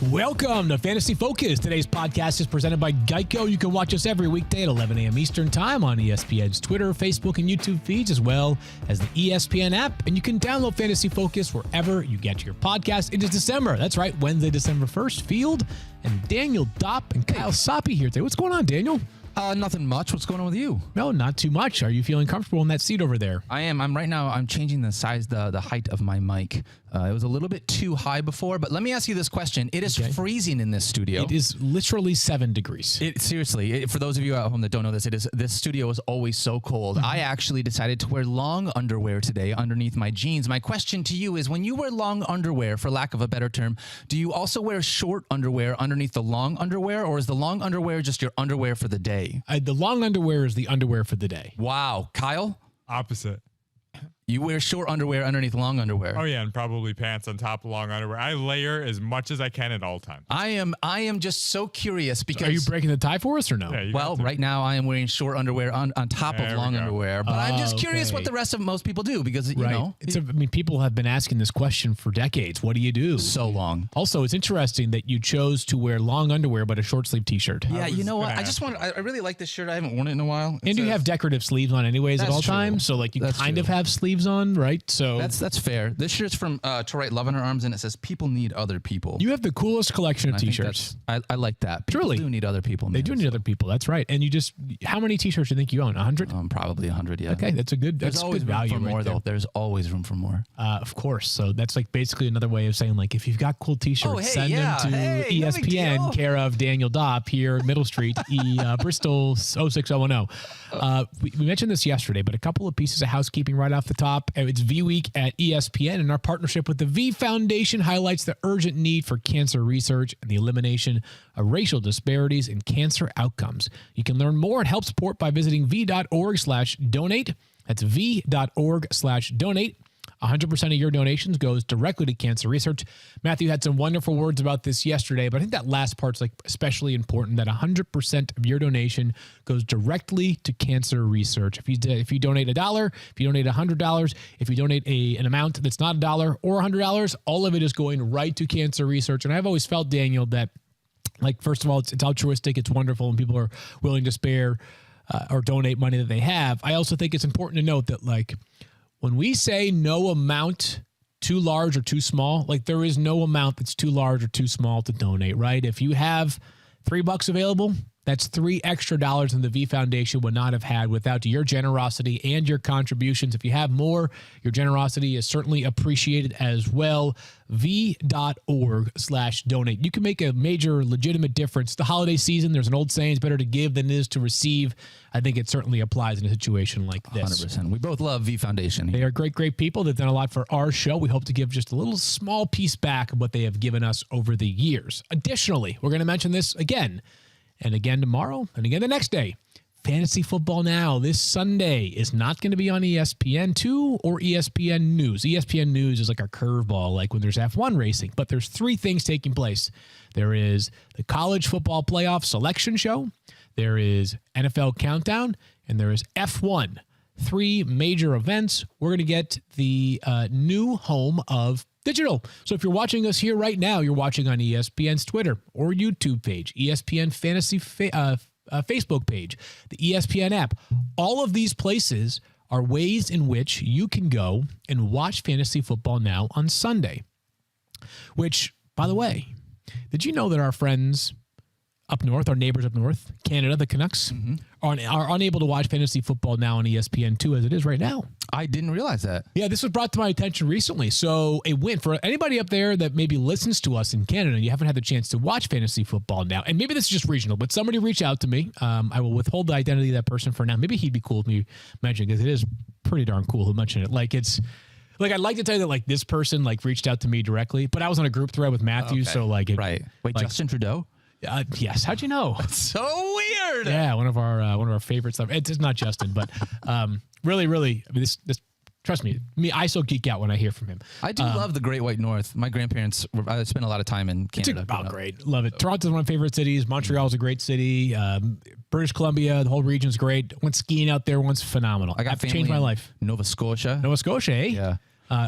Welcome to Fantasy Focus. Today's podcast is presented by Geico. You can watch us every weekday at 11 a.m. Eastern Time on ESPN's Twitter, Facebook, and YouTube feeds, as well as the ESPN app. And you can download Fantasy Focus wherever you get your podcast. It is December. That's right, Wednesday, December 1st. Field and Daniel Dopp and Kyle Soppe here today. What's going on, Daniel? Nothing much. What's going on with you? No, not too much. Are you feeling comfortable in that seat over there? I am. I'm changing the size, the height of my mic. It was a little bit too high before, but let me ask you this question. It is freezing in this studio. It is literally 7 degrees. Seriously, for those of you at home that don't know this studio is always so cold. I actually decided to wear long underwear today underneath my jeans. My question to you is, when you wear long underwear, for lack of a better term, do you also wear short underwear underneath the long underwear, or is the long underwear just your underwear for the day? The long underwear is the underwear for the day. Wow. Kyle? Opposite. You wear short underwear underneath long underwear. Oh yeah, and probably pants on top of long underwear. I layer as much as I can at all times. I am just so curious because... Are you breaking the tie for us or no? Yeah, well, right now I am wearing short underwear on top of long underwear, but I'm just curious what the rest of most people do because, you know... people have been asking this question for decades. What do you do? So long. Also, it's interesting that you chose to wear long underwear but a short sleeve t-shirt. Yeah, you know what? I really like this shirt. I haven't worn it in a while. And you have decorative sleeves on anyways at all times, so like you kind of have sleeves on, right? So that's fair. This shirt's from To Write Love on Her Arms, and it says "People need other people." You have the coolest collection of t-shirts. I like that. People Truly. do need other people. They do need other people. That's right. And how many t-shirts do you think you own? 100? Probably 100. Yeah. Okay, that's good always value room for more, though. There's always room for more. Of course. So that's like basically another way of saying, like, if you've got cool t-shirts, send them to ESPN, care of Daniel Dopp here, Middle Street, Bristol 06010. We mentioned this yesterday, but a couple of pieces of housekeeping right off the top. It's V Week at ESPN, and our partnership with the V Foundation highlights the urgent need for cancer research and the elimination of racial disparities in cancer outcomes. You can learn more and help support by visiting v.org/donate. That's v.org/donate. 100% of your donations goes directly to cancer research. Matthew had some wonderful words about this yesterday, but I think that last part's like especially important, that 100% of your donation goes directly to cancer research. If you donate $1, if you donate $100, if you donate an amount that's not $1 or $100, all of it is going right to cancer research. And I've always felt, Daniel, that, like, first of all, it's altruistic, it's wonderful, and people are willing to spare or donate money that they have. I also think it's important to note that, like, when we say no amount too large or too small, like, there is no amount that's too large or too small to donate, right? If you have $3 available, that's $3 extra than the V Foundation would not have had without your generosity and your contributions. If you have more, your generosity is certainly appreciated as well. v.org/donate. You can make a major legitimate difference. The holiday season, there's an old saying, it's better to give than it is to receive. I think it certainly applies in a situation like this. 100%. We both love V Foundation. They are great, great people. They've done a lot for our show. We hope to give just a little small piece back of what they have given us over the years. Additionally, we're going to mention this again and again tomorrow and again the next day. Fantasy Football Now this Sunday is not going to be on ESPN2 or ESPN News. ESPN News is like our curveball, like when there's F1 racing. But there's 3 things taking place. There is the College Football Playoff Selection Show, there is NFL Countdown, and there is F1. 3 major events. We're going to get the new home of digital. So if you're watching us here right now, you're watching on ESPN's Twitter or YouTube page, ESPN Fantasy Facebook page, the ESPN app. All of these places are ways in which you can go and watch Fantasy Football Now on Sunday. Which, by the way, did you know that our friends up north, our neighbors up north, Canada, the Canucks, are unable to watch Fantasy Football Now on ESPN2 as it is right now? I didn't realize that. Yeah, this was brought to my attention recently. So a win for anybody up there that maybe listens to us in Canada and you haven't had the chance to watch Fantasy Football Now. And maybe this is just regional, but somebody reach out to me. I will withhold the identity of that person for now. Maybe he'd be cool with me mentioning, because it is pretty darn cool who mentioned it. Like, it's like, I'd like to tell you that, like, this person like reached out to me directly, but I was on a group thread with Matthew. Okay. So like, right. Wait, like, Justin Trudeau? Yes. How'd you know? It's so weird. Yeah, one of our favorite stuff. It's not Justin, but really, I mean, this trust me, I so geek out when I hear from him. I do love the Great White North. My grandparents, I spent a lot of time in Canada. Great. Love it. Toronto's one of my favorite cities. Montreal's a great city. British Columbia, the whole region's great. Went skiing out there once, phenomenal. I got family changed my life. Nova Scotia. Nova Scotia, eh? Yeah.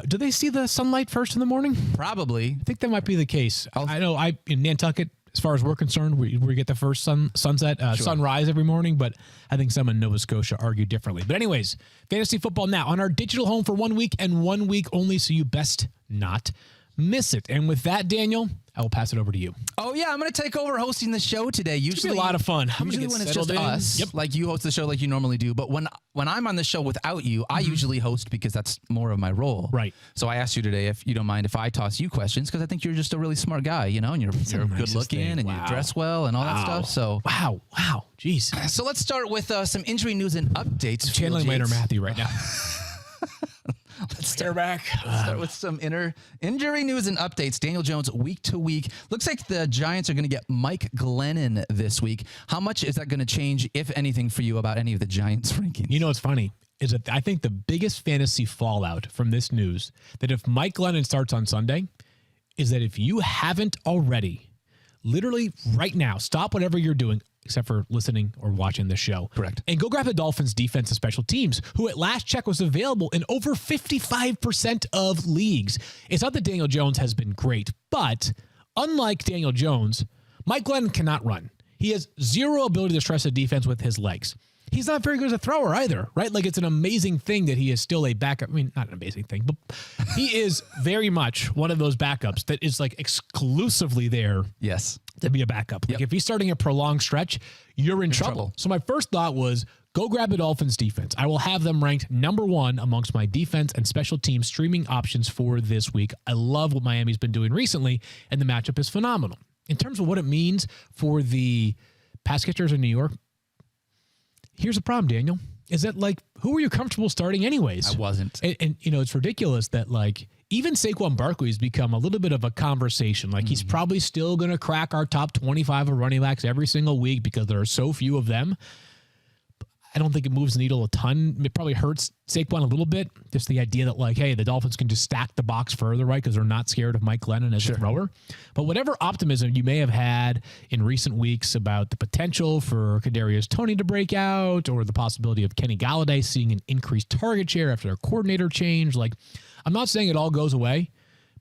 Do they see the sunlight first in the morning? Probably. I think that might be the case. I know in Nantucket, as far as we're concerned, we get the first sunrise every morning, but I think some in Nova Scotia argue differently. But anyways, fantasy football now on our digital home for 1 week and 1 week only, so you best not miss it. And with that, Daniel, I will pass it over to you. Oh, yeah. I'm going to take over hosting the show today. Usually a lot of fun. Usually when it's just us, like you host the show like you normally do. But when I'm on the show without you, I usually host because that's more of my role. Right. So I asked you today if you don't mind if I toss you questions because I think you're just a really smart guy, and you're good looking and you dress well and all that stuff. So Wow. Jeez. So let's start with some injury news and updates. Channeling Maynard Matthew right now. Let's start with some injury news and updates. Daniel Jones, week to week. Looks like the Giants are going to get Mike Glennon this week. How much is that going to change, if anything, for you about any of the Giants rankings? You know what's funny is that I think the biggest fantasy fallout from this news, that if Mike Glennon starts on Sunday, is that if you haven't already, literally right now, stop whatever you're doing, except for listening or watching the show. Correct. And go grab the Dolphins defense and special teams, who at last check was available in over 55% of leagues. It's not that Daniel Jones has been great, but unlike Daniel Jones, Mike Glennon cannot run. He has zero ability to stress a defense with his legs. He's not very good as a thrower either, right? Like, it's an amazing thing that he is still a backup. I mean, not an amazing thing, but he is very much one of those backups that is like exclusively there. Yes. To be a backup. Like, if he's starting a prolonged stretch, you're in trouble. So my first thought was, go grab the Dolphins defense. I will have them ranked number 1 amongst my defense and special team streaming options for this week. I love what Miami's been doing recently, and the matchup is phenomenal. In terms of what it means for the pass catchers in New York, here's the problem, Daniel, is that, like, who were you comfortable starting anyways? I wasn't. And it's ridiculous that, like, even Saquon Barkley has become a little bit of a conversation. Like, he's probably still going to crack our top 25 of running backs every single week because there are so few of them. I don't think it moves the needle a ton. It probably hurts Saquon a little bit. Just the idea that, like, hey, the Dolphins can just stack the box further, right? Because they're not scared of Mike Glennon as a thrower. But whatever optimism you may have had in recent weeks about the potential for Kadarius Toney to break out, or the possibility of Kenny Galladay seeing an increased target share after their coordinator change, like, I'm not saying it all goes away,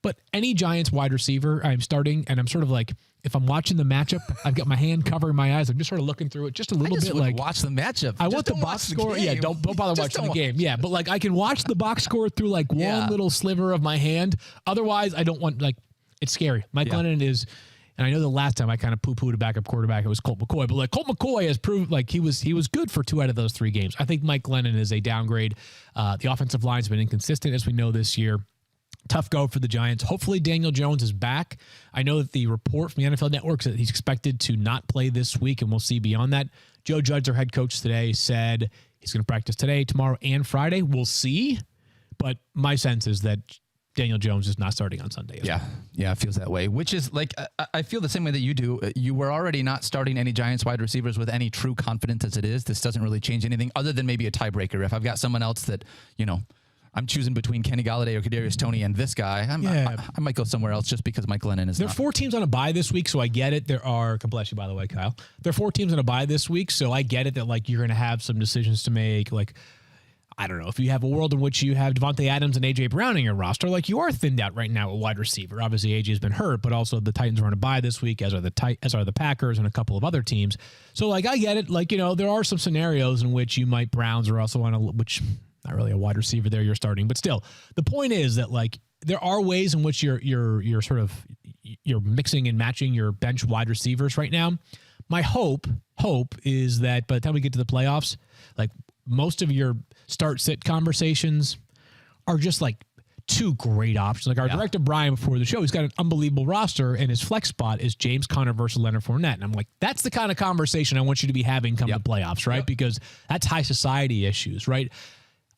but any Giants wide receiver I'm starting, and I'm sort of like, if I'm watching the matchup, I've got my hand covering my eyes. I'm just sort of looking through it just a little bit. Like, watch the matchup. I want the box score. Yeah, don't bother watching the game. Yeah, but like, I can watch the box score through like one little sliver of my hand. Otherwise, I don't want, like, it's scary. Mike Glennon is, and I know the last time I kind of poo-pooed a backup quarterback, it was Colt McCoy. But like, Colt McCoy has proved like he was good for 2 out of those 3 games. I think Mike Glennon is a downgrade. The offensive line's been inconsistent, as we know, this year. Tough go for the Giants. Hopefully Daniel Jones is back. I know that the report from the NFL Network is that he's expected to not play this week, and we'll see beyond that. Joe Judge, their head coach today, said he's going to practice today, tomorrow, and Friday. We'll see. But my sense is that Daniel Jones is not starting on Sunday. Yeah, it feels that way, which is like, I feel the same way that you do. You were already not starting any Giants wide receivers with any true confidence as it is. This doesn't really change anything other than maybe a tiebreaker. If I've got someone else that, I'm choosing between Kenny Galladay or Kadarius Toney and this guy, I might go somewhere else just because Mike Glennon is There are 4 teams on a bye this week, so I get it. There are, God bless you, by the way, Kyle. There are 4 teams on a bye this week, so I get it that, like, you're going to have some decisions to make. Like, I don't know, if you have a world in which you have Devontae Adams and A.J. Brown in your roster, like, you are thinned out right now at wide receiver. Obviously, A.J. has been hurt, but also the Titans are on a bye this week, as are the Packers and a couple of other teams. So, like, I get it. Like, there are some scenarios in which you might, Browns are also on which... Not really a wide receiver there you're starting, but still, the point is that, like, there are ways in which you're mixing and matching your bench wide receivers right now. My hope is that by the time we get to the playoffs, like, most of your start-sit conversations are just like 2 great options. Like our director Brian before the show, he's got an unbelievable roster, and his flex spot is James Conner versus Leonard Fournette. And I'm like, that's the kind of conversation I want you to be having come the playoffs, right? Because that's high society issues, right?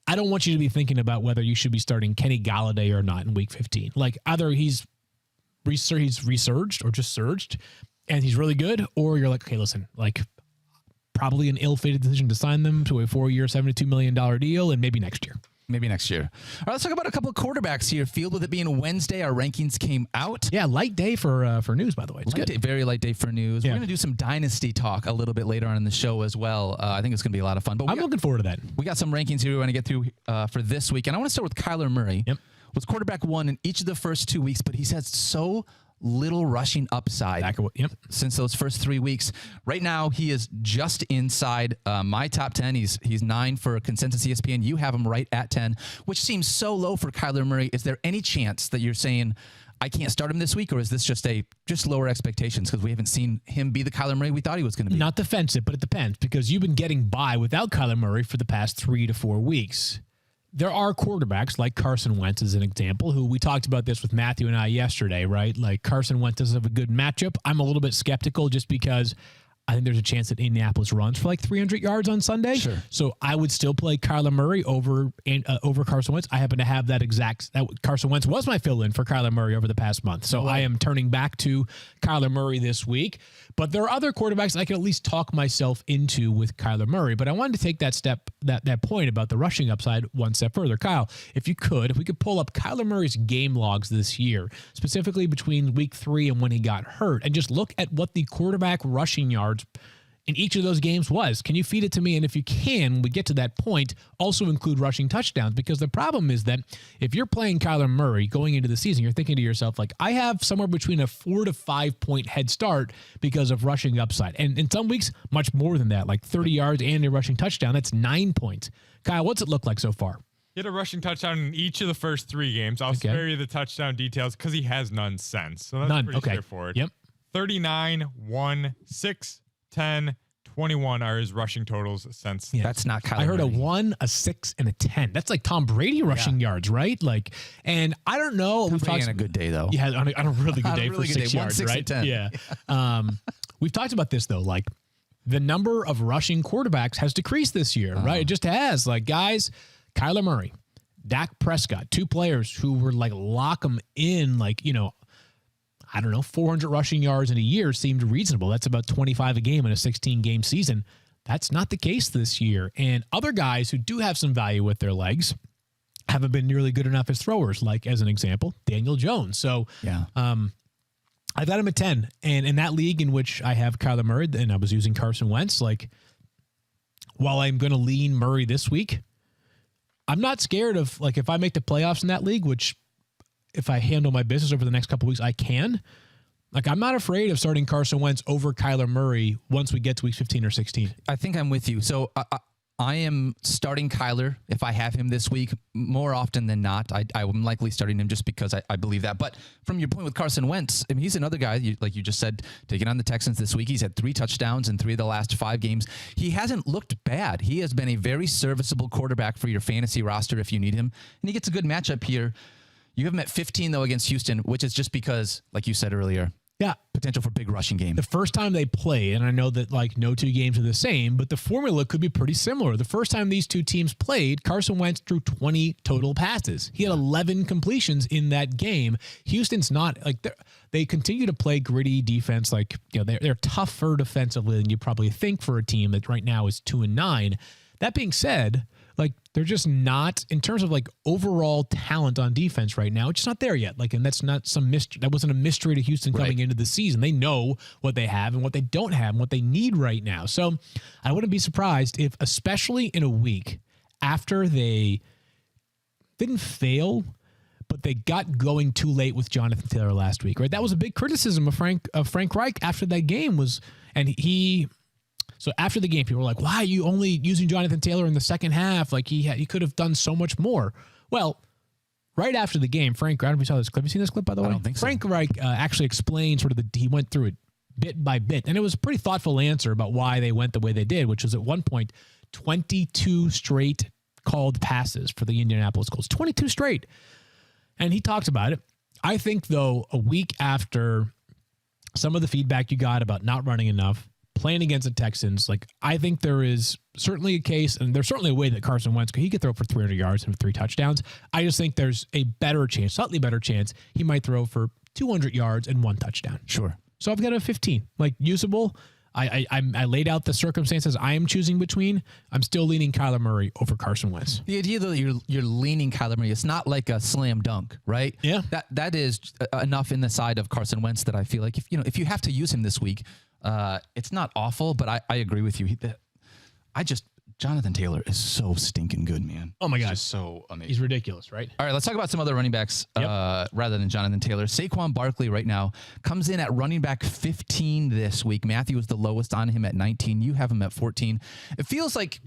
I don't want you to be thinking about whether you should be starting Kenny Galladay or not in week 15. Like, either he's resurged or just surged and he's really good, or you're like, okay, listen, like, probably an ill-fated decision to sign them to a 4-year, $72 million deal, and maybe next year. All right, let's talk about a couple of quarterbacks here. Field, with it being Wednesday, our rankings came out. Yeah, light day for news, by the way. It's good. Very light day for news. Yeah. We're going to do some Dynasty talk a little bit later on in the show as well. I think it's going to be a lot of fun. But I'm looking forward to that. We got some rankings here we want to get through for this week, and I want to start with Kyler Murray. Yep. was quarterback 1 in each of the first 2 weeks, but he's had so little rushing upside since those first 3 weeks. Right now, he is just inside my top 10. He's 9 for consensus ESPN. You have him right at 10, which seems so low for Kyler Murray. Is there any chance that you're saying, I can't start him this week, or is this just lower expectations because we haven't seen him be the Kyler Murray we thought he was going to be? Not defensive, but it depends, because you've been getting by without Kyler Murray for the past 3 to 4 weeks. There are quarterbacks like Carson Wentz as an example, who we talked about this with Matthew and I yesterday, right? Like Carson Wentz doesn't have a good matchup. I'm a little bit skeptical just because I think there's a chance that Indianapolis runs for like 300 yards on Sunday. Sure. So I would still play Kyler Murray over Carson Wentz. I happen to have that Carson Wentz was my fill-in for Kyler Murray over the past month. So I am turning back to Kyler Murray this week. But there are other quarterbacks I can at least talk myself into with Kyler Murray. But I wanted to take that point about the rushing upside one step further. Kyle, if we could pull up Kyler Murray's game logs this year, specifically between week 3 and when he got hurt, and just look at what the quarterback rushing yards in each of those games was. Can you feed it to me? And if you can, when we get to that point, also include rushing touchdowns, because the problem is that if you're playing Kyler Murray going into the season, you're thinking to yourself, like, I have somewhere between a 4 to 5 point head start because of rushing upside. And in some weeks, much more than that, like 30 yards and a rushing touchdown. That's 9 points. Kyle, what's it look like so far? He had a rushing touchdown in each of the first 3 games. I'll spare you the touchdown details because he has none since. So that's pretty straightforward. Yep. 39, 1, 6, 10, 21 are his rushing totals since. Yeah, that's not Kyler I heard Murray. a 1, a 6, and a 10. That's like Tom Brady rushing yards, right? Like, and I don't know. Tom Brady on a good day, though. Yeah, on a really good day for 6 yards, 1, 6, right? 10. Yeah. We've talked about this, though. Like, the number of rushing quarterbacks has decreased this year, right? It just has. Like, guys, Kyler Murray, Dak Prescott, 2 players who were like lock them in, like, 400 rushing yards in a year seemed reasonable. That's about 25 a game in a 16-game season. That's not the case this year. And other guys who do have some value with their legs haven't been nearly good enough as throwers, like, as an example, Daniel Jones. So I've got him at 10. And in that league in which I have Kyler Murray and I was using Carson Wentz, like, while I'm going to lean Murray this week, I'm not scared of, like, if I make the playoffs in that league, which if I handle my business over the next couple of weeks, I can. Like, I'm not afraid of starting Carson Wentz over Kyler Murray once we get to week 15 or 16. I think I'm with you. So I am starting Kyler if I have him this week more often than not. I'm likely starting him just because I believe that. But from your point with Carson Wentz, I mean, he's another guy, like you just said, taking on the Texans this week. He's had 3 touchdowns in 3 of the last 5 games. He hasn't looked bad. He has been a very serviceable quarterback for your fantasy roster if you need him. And he gets a good matchup here. You have him at 15, though, against Houston, which is just because, like you said earlier, potential for big rushing game. The first time they played, and I know that, like, no 2 games are the same, but the formula could be pretty similar. The first time these 2 teams played, Carson Wentz threw 20 total passes. He had 11 completions in that game. Houston's not, like, they continue to play gritty defense. Like, they're tougher defensively than you probably think for a team that right now is 2-9. That being said, like, they're just not, in terms of, like, overall talent on defense right now, it's just not there yet. Like, and that's not some mystery. That wasn't a mystery to Houston coming into the season. They know what they have and what they don't have and what they need right now. So I wouldn't be surprised if, especially in a week after they didn't fail, but they got going too late with Jonathan Taylor last week, right? That was a big criticism of Frank Reich after that game So after the game, people were like, why are you only using Jonathan Taylor in the second half? Like, he could have done so much more. Well, right after the game, Frank, I don't know if you saw this clip. Have you seen this clip, by the way? I don't think so. Frank Reich actually explained he went through it bit by bit. And it was a pretty thoughtful answer about why they went the way they did, which was at one point 22 straight called passes for the Indianapolis Colts. 22 straight. And he talked about it. I think, though, a week after some of the feedback you got about not running enough, playing against the Texans, like, I think there is certainly a case, and there's certainly a way that Carson Wentz could throw for 300 yards and 3 touchdowns. I just think there's a better chance, slightly better chance, he might throw for 200 yards and 1 touchdown. Sure. So I've got a 15, like, usable. I laid out the circumstances I am choosing between. I'm still leaning Kyler Murray over Carson Wentz. The idea that you're leaning Kyler Murray, it's not like a slam dunk, right? Yeah. That is enough in the side of Carson Wentz that I feel like if you have to use him this week, it's not awful, but I agree with you. I just Jonathan Taylor is so stinking good, man. Oh my God. He's just so amazing. He's ridiculous, right? All right, let's talk about some other running backs rather than Jonathan Taylor. Saquon Barkley right now comes in at running back 15 this week. Matthew is the lowest on him at 19. You have him at 14. It feels like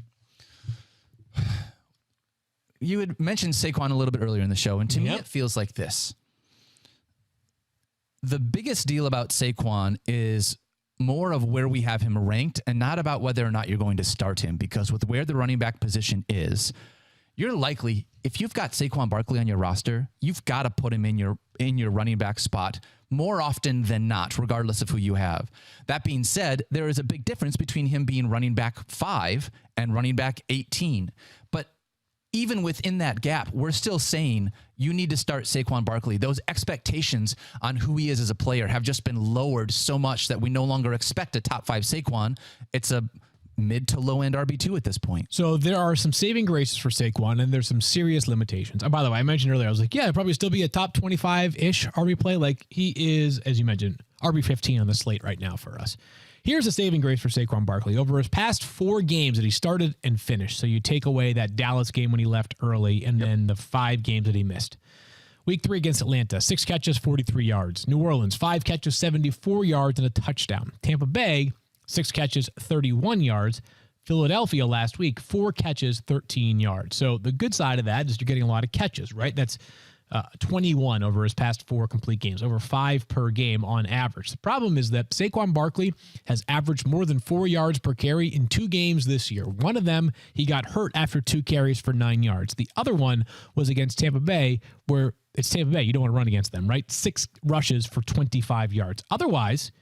you had mentioned Saquon a little bit earlier in the show, and to me it feels like this. The biggest deal about Saquon is more of where we have him ranked and not about whether or not you're going to start him, because with where the running back position is, you're likely, if you've got Saquon Barkley on your roster, you've got to put him in your running back spot more often than not, regardless of who you have. That being said, there is a big difference between him being running back 5 and running back 18. But even within that gap, we're still saying you need to start Saquon Barkley. Those expectations on who he is as a player have just been lowered so much that we no longer expect a top 5 Saquon. It's a mid to low end RB2 at this point. So there are some saving graces for Saquon, and there's some serious limitations. And by the way, I mentioned earlier, I was like, yeah, it'd probably still be a top 25-ish RB play. Like he is, as you mentioned, RB15 on the slate right now for us. Here's a saving grace for Saquon Barkley. Over his past 4 games that he started and finished, so you take away that Dallas game when he left early and then the 5 games that he missed. Week 3 against Atlanta, 6 catches, 43 yards. New Orleans, 5 catches, 74 yards and a touchdown. Tampa Bay, 6 catches, 31 yards. Philadelphia last week, 4 catches, 13 yards. So the good side of that is you're getting a lot of catches, right? That's 21 over his past 4 complete games, over 5 per game on average. The problem is that Saquon Barkley has averaged more than 4 yards per carry in 2 games this year. One of them, he got hurt after 2 carries for 9 yards. The other one was against Tampa Bay, where it's Tampa Bay. You don't want to run against them, right? 6 rushes for 25 yards. Otherwise,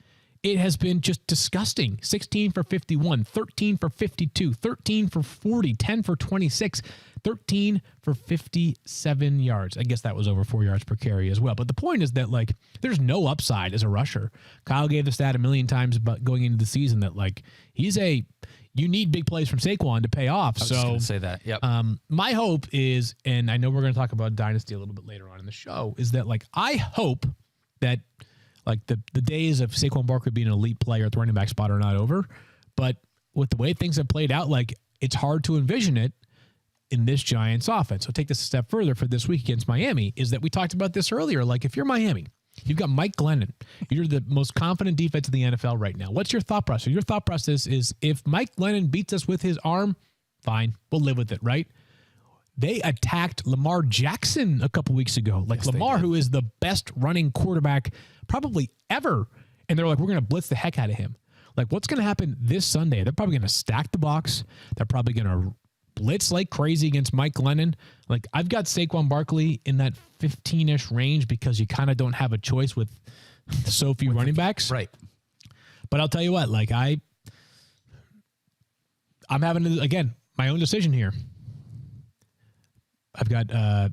it has been just disgusting. 16 for 51, 13 for 52, 13 for 40, 10 for 26, 13 for 57 yards. I guess that was over 4 yards per carry as well. But the point is that, like, there's no upside as a rusher. Kyle gave the stat a million times but going into the season that, like, you need big plays from Saquon to pay off. I was just going to say that. Yep. My hope is, and I know we're going to talk about Dynasty a little bit later on in the show, is that, like, I hope that, like, the days of Saquon Barkley being an elite player at the running back spot are not over. But with the way things have played out, like, it's hard to envision it in this Giants offense. So take this a step further for this week against Miami, is that we talked about this earlier. Like, if you're Miami, you've got Mike Glennon. You're the most confident defense in the NFL right now. What's your thought process? Your thought process is, if Mike Glennon beats us with his arm, fine, we'll live with it, right? They attacked Lamar Jackson a couple weeks ago. Like, yes, Lamar, who is the best running quarterback probably ever. And they're like, we're going to blitz the heck out of him. Like, what's going to happen this Sunday? They're probably going to stack the box. They're probably going to blitz like crazy against Mike Glennon. Like, I've got Saquon Barkley in that 15-ish range because you kind of don't have a choice with so few running backs. Right. But I'll tell you what, like, I'm having, again, my own decision here. I've got,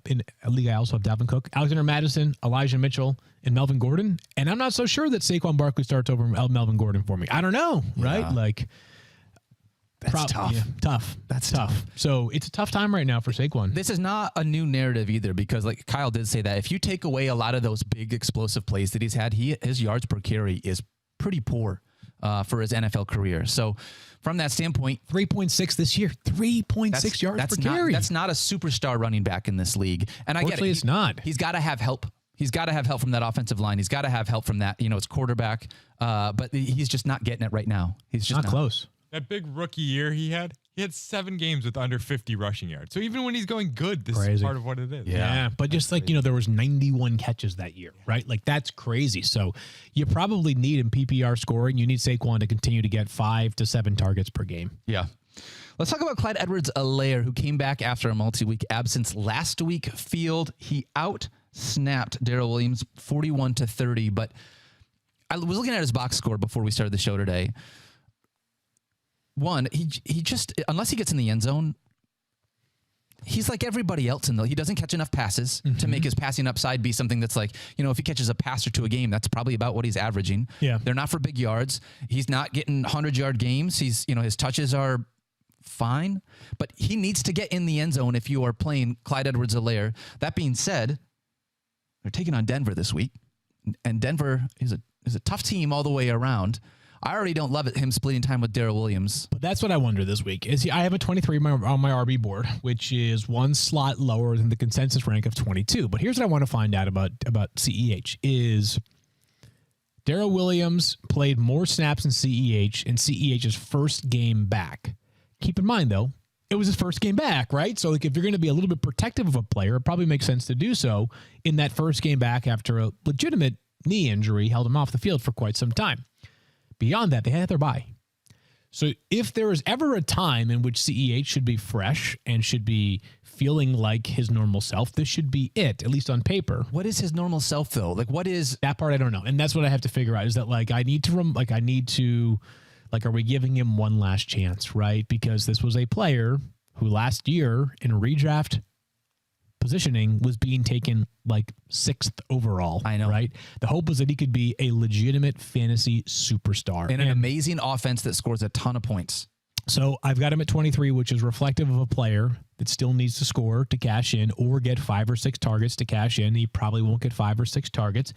in a league, I also have Dalvin Cook, Alexander Mattison, Elijah Mitchell, and Melvin Gordon. And I'm not so sure that Saquon Barkley starts over Melvin Gordon for me. I don't know, right? Like, that's tough. Yeah, tough. That's tough. So it's a tough time right now for Saquon. This is not a new narrative either, because, like Kyle did say, that if you take away a lot of those big explosive plays that he's had, his yards per carry is pretty poor for his NFL career. So from that standpoint, 3.6 this year, 3.6 yards per carry. That's not a superstar running back in this league. And I get it. It's not. He's got to have help. He's got to have help from that offensive line. He's got to have help from that, it's quarterback. But he's just not getting it right now. He's just not close. That big rookie year he had 7 games with under 50 rushing yards. So even when he's going good, this is part of what it is. Yeah. But just like, there was 91 catches that year, right? Like, that's crazy. So you probably need in PPR scoring, you need Saquon to continue to get 5 to 7 targets per game. Yeah. Let's talk about Clyde Edwards-Helaire, who came back after a multi-week absence last week. He out-snapped Darrell Williams 41-30. But I was looking at his box score before we started the show today. One, he just, unless he gets in the end zone, he's like everybody else he doesn't catch enough passes to make his passing upside be something that's like, if he catches a pass or two a game, that's probably about what he's averaging. Yeah. They're not for big yards. He's not getting 100-yard games. He's, his touches are fine, but he needs to get in the end zone if you are playing Clyde Edwards-Helaire. That being said, they're taking on Denver this week, and Denver is a tough team all the way around. I already don't love it, him splitting time with Darrell Williams. But that's what I wonder this week. I have a 23 on my RB board, which is one slot lower than the consensus rank of 22. But here's what I want to find out about CEH is Darrell Williams played more snaps than CEH in CEH's first game back. Keep in mind, though, it was his first game back, right? So like, if you're going to be a little bit protective of a player, it probably makes sense to do so in that first game back after a legitimate knee injury held him off the field for quite some time. Beyond that, they had their bye. So if there is ever a time in which CEH should be fresh and should be feeling like his normal self, this should be it, at least on paper. What is his normal self, though? Like, what is... That part I don't know. And that's what I have to figure out, is that, like, are we giving him one last chance, right? Because this was a player who last year in redraft positioning was being taken like 6th overall. I know. Right? The hope was that he could be a legitimate fantasy superstar. In an amazing offense that scores a ton of points. So I've got him at 23, which is reflective of a player that still needs to score to cash in or get 5 or 6 targets to cash in. He probably won't get 5 or 6 targets.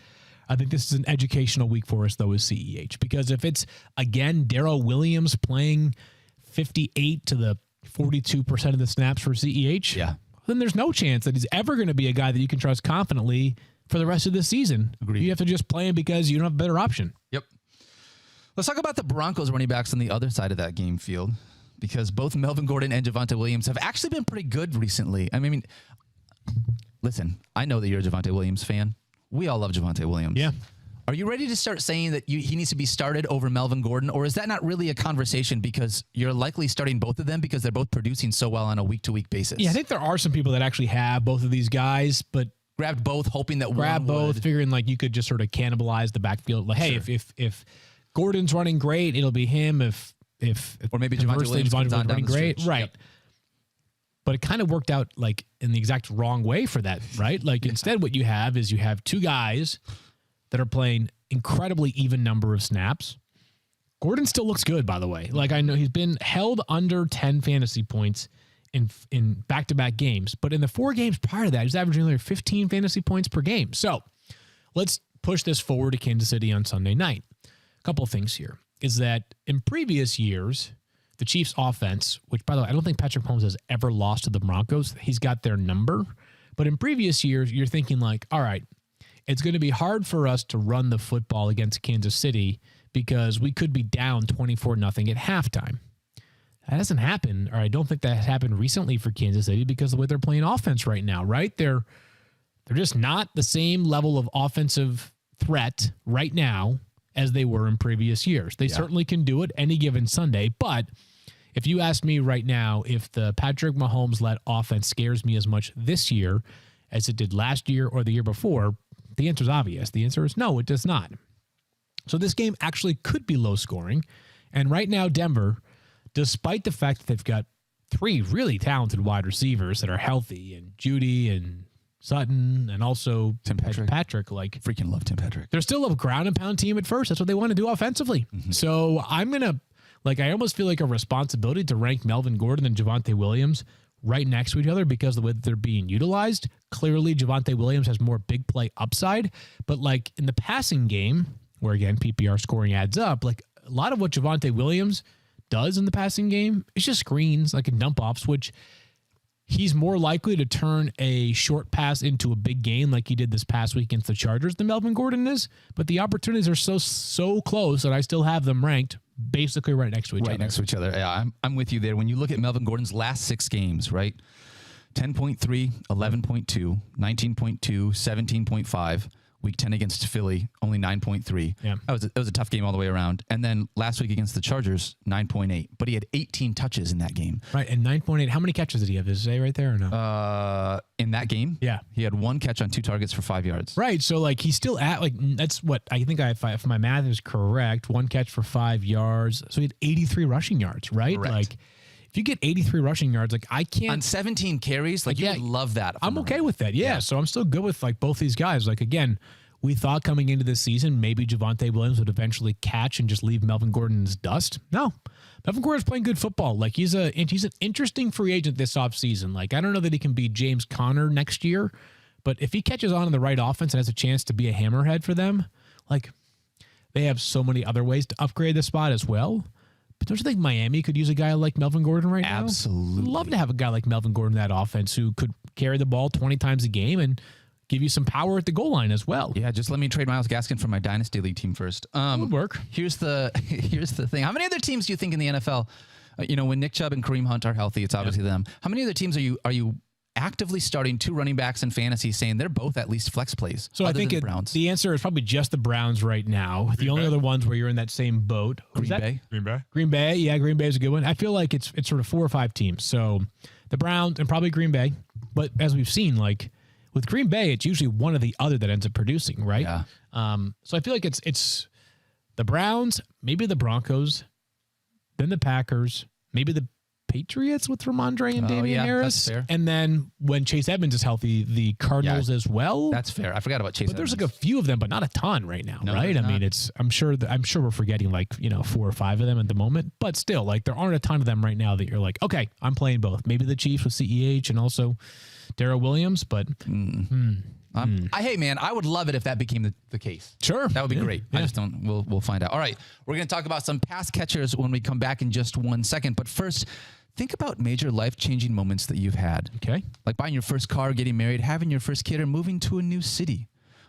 I think this is an educational week for us, though, as CEH. Because if it's, again, Darrell Williams playing 58 to the 42% of the snaps for CEH, then there's no chance that he's ever going to be a guy that you can trust confidently for the rest of the season. Agreed. You have to just play him because you don't have a better option. Yep. Let's talk about the Broncos running backs on the other side of that game field, because both Melvin Gordon and Javonte Williams have actually been pretty good recently. I mean, listen, I know that you're a Javonte Williams fan. We all love Javonte Williams. Yeah. Are you ready to start saying that he needs to be started over Melvin Gordon, or is that not really a conversation because you're likely starting both of them because they're both producing so well on a week-to-week basis? Yeah, I think there are some people that actually have both of these guys, but grabbed both, hoping that grab one both, would. figuring like you could just sort of cannibalize the backfield. Like, hey, if Gordon's running great, it'll be him. If or maybe Javonte Williams comes on running down the great, stretch. right? Yep. But it kind of worked out like in the exact wrong way for that, right? Like instead, what you have is you have two guys that are playing incredibly even number of snaps. Gordon still looks good, by the way. Like, I know he's been held under 10 fantasy points in back-to-back games, but in the 4 games prior to that, he's averaging only 15 fantasy points per game. So let's push this forward to Kansas City on Sunday night. A couple of things here is that in previous years, the Chiefs offense, which, by the way, I don't think Patrick Mahomes has ever lost to the Broncos. He's got their number. But in previous years, you're thinking like, all right, it's going to be hard for us to run the football against Kansas City because we could be down 24-0 at halftime. That hasn't happened, or I don't think that has happened recently for Kansas City because of the way they're playing offense right now, right? They're just not the same level of offensive threat right now as they were in previous years. They certainly can do it any given Sunday, but if you ask me right now if the Patrick Mahomes-led offense scares me as much this year as it did last year or the year before, the answer is obvious. The answer is no, it does not. So this game actually could be low scoring. And right now, Denver, despite the fact that they've got 3 really talented wide receivers that are healthy, and Judy and Sutton and also Tim Patrick, like freaking love Tim Patrick. They're still a ground and pound team at first. That's what they want to do offensively. Mm-hmm. So I'm going to, I almost feel like a responsibility to rank Melvin Gordon and Javonte Williams right next to each other because of the way that they're being utilized. Clearly, Javonte Williams has more big play upside, but like in the passing game, where again, PPR scoring adds up, like a lot of what Javonte Williams does in the passing game is just screens, like in dump offs, which he's more likely to turn a short pass into a big gain like he did this past week against the Chargers than Melvin Gordon is. But the opportunities are so close that I still have them ranked basically right next to each other. Right next to each other. Yeah, I'm with you there. When you look at Melvin Gordon's last 6 games, right? 10.3, 11.2, 19.2, 17.5. Week 10 against Philly, only 9.3. Yeah. That was a tough game all the way around. And then last week against the Chargers, 9.8. But he had 18 touches in that game. Right, and 9.8. How many catches did he have? Does it say right there or no? In that game? Yeah. He had 1 catch on 2 targets for 5 yards. Right, so like he's still at, like, that's what, I think if my math is correct, 1 catch for 5 yards. So he had 83 rushing yards, right? Correct. Like, if you get 83 rushing yards, like I can't. On 17 carries, like you would love that. I'm okay with that. Yeah. So I'm still good with like both these guys. Like, again, we thought coming into this season, maybe Javonte Williams would eventually catch and just leave Melvin Gordon in his dust. No, Melvin Gordon's playing good football. Like he's an interesting free agent this offseason. Like, I don't know that he can be James Conner next year, but if he catches on in the right offense and has a chance to be a hammerhead for them, like they have so many other ways to upgrade the spot as well. But don't you think Miami could use a guy like Melvin Gordon right now? Absolutely. I'd love to have a guy like Melvin Gordon in that offense who could carry the ball 20 times a game and give you some power at the goal line as well. Yeah, just let me trade Myles Gaskin for my Dynasty League team first. Would work. Here's the thing. How many other teams do you think in the NFL, when Nick Chubb and Kareem Hunt are healthy, it's obviously them. How many other teams are you actively starting 2 running backs in fantasy saying they're both at least flex plays? So I think the answer is probably just the Browns right now. The only other ones where you're in that same boat. Green Bay. Green Bay. Yeah, Green Bay is a good one. I feel like it's sort of 4 or 5 teams. So the Browns and probably Green Bay. But as we've seen, like with Green Bay, it's usually one or the other that ends up producing, right? Yeah. So I feel like it's the Browns, maybe the Broncos, then the Packers, maybe the Patriots with Ramondre and Damian Harris. That's fair. And then when Chase Edmonds is healthy, the Cardinals as well. That's fair. I forgot about Chase But there's like a few of them, but not a ton right now, No, right? I not. mean, I'm sure we're forgetting 4 or 5 of them at the moment, but still, like there aren't a ton of them right now that you're like, okay, I'm playing both. Maybe the Chiefs with CEH and also Darrell Williams, but hey man, I would love it if that became the case. Sure. That would be great. Yeah. I just don't, we'll find out. All right. We're going to talk about some pass catchers when we come back in just 1 second. But first, think about major life-changing moments that you've had. Okay. Like buying your first car, getting married, having your first kid, or moving to a new city.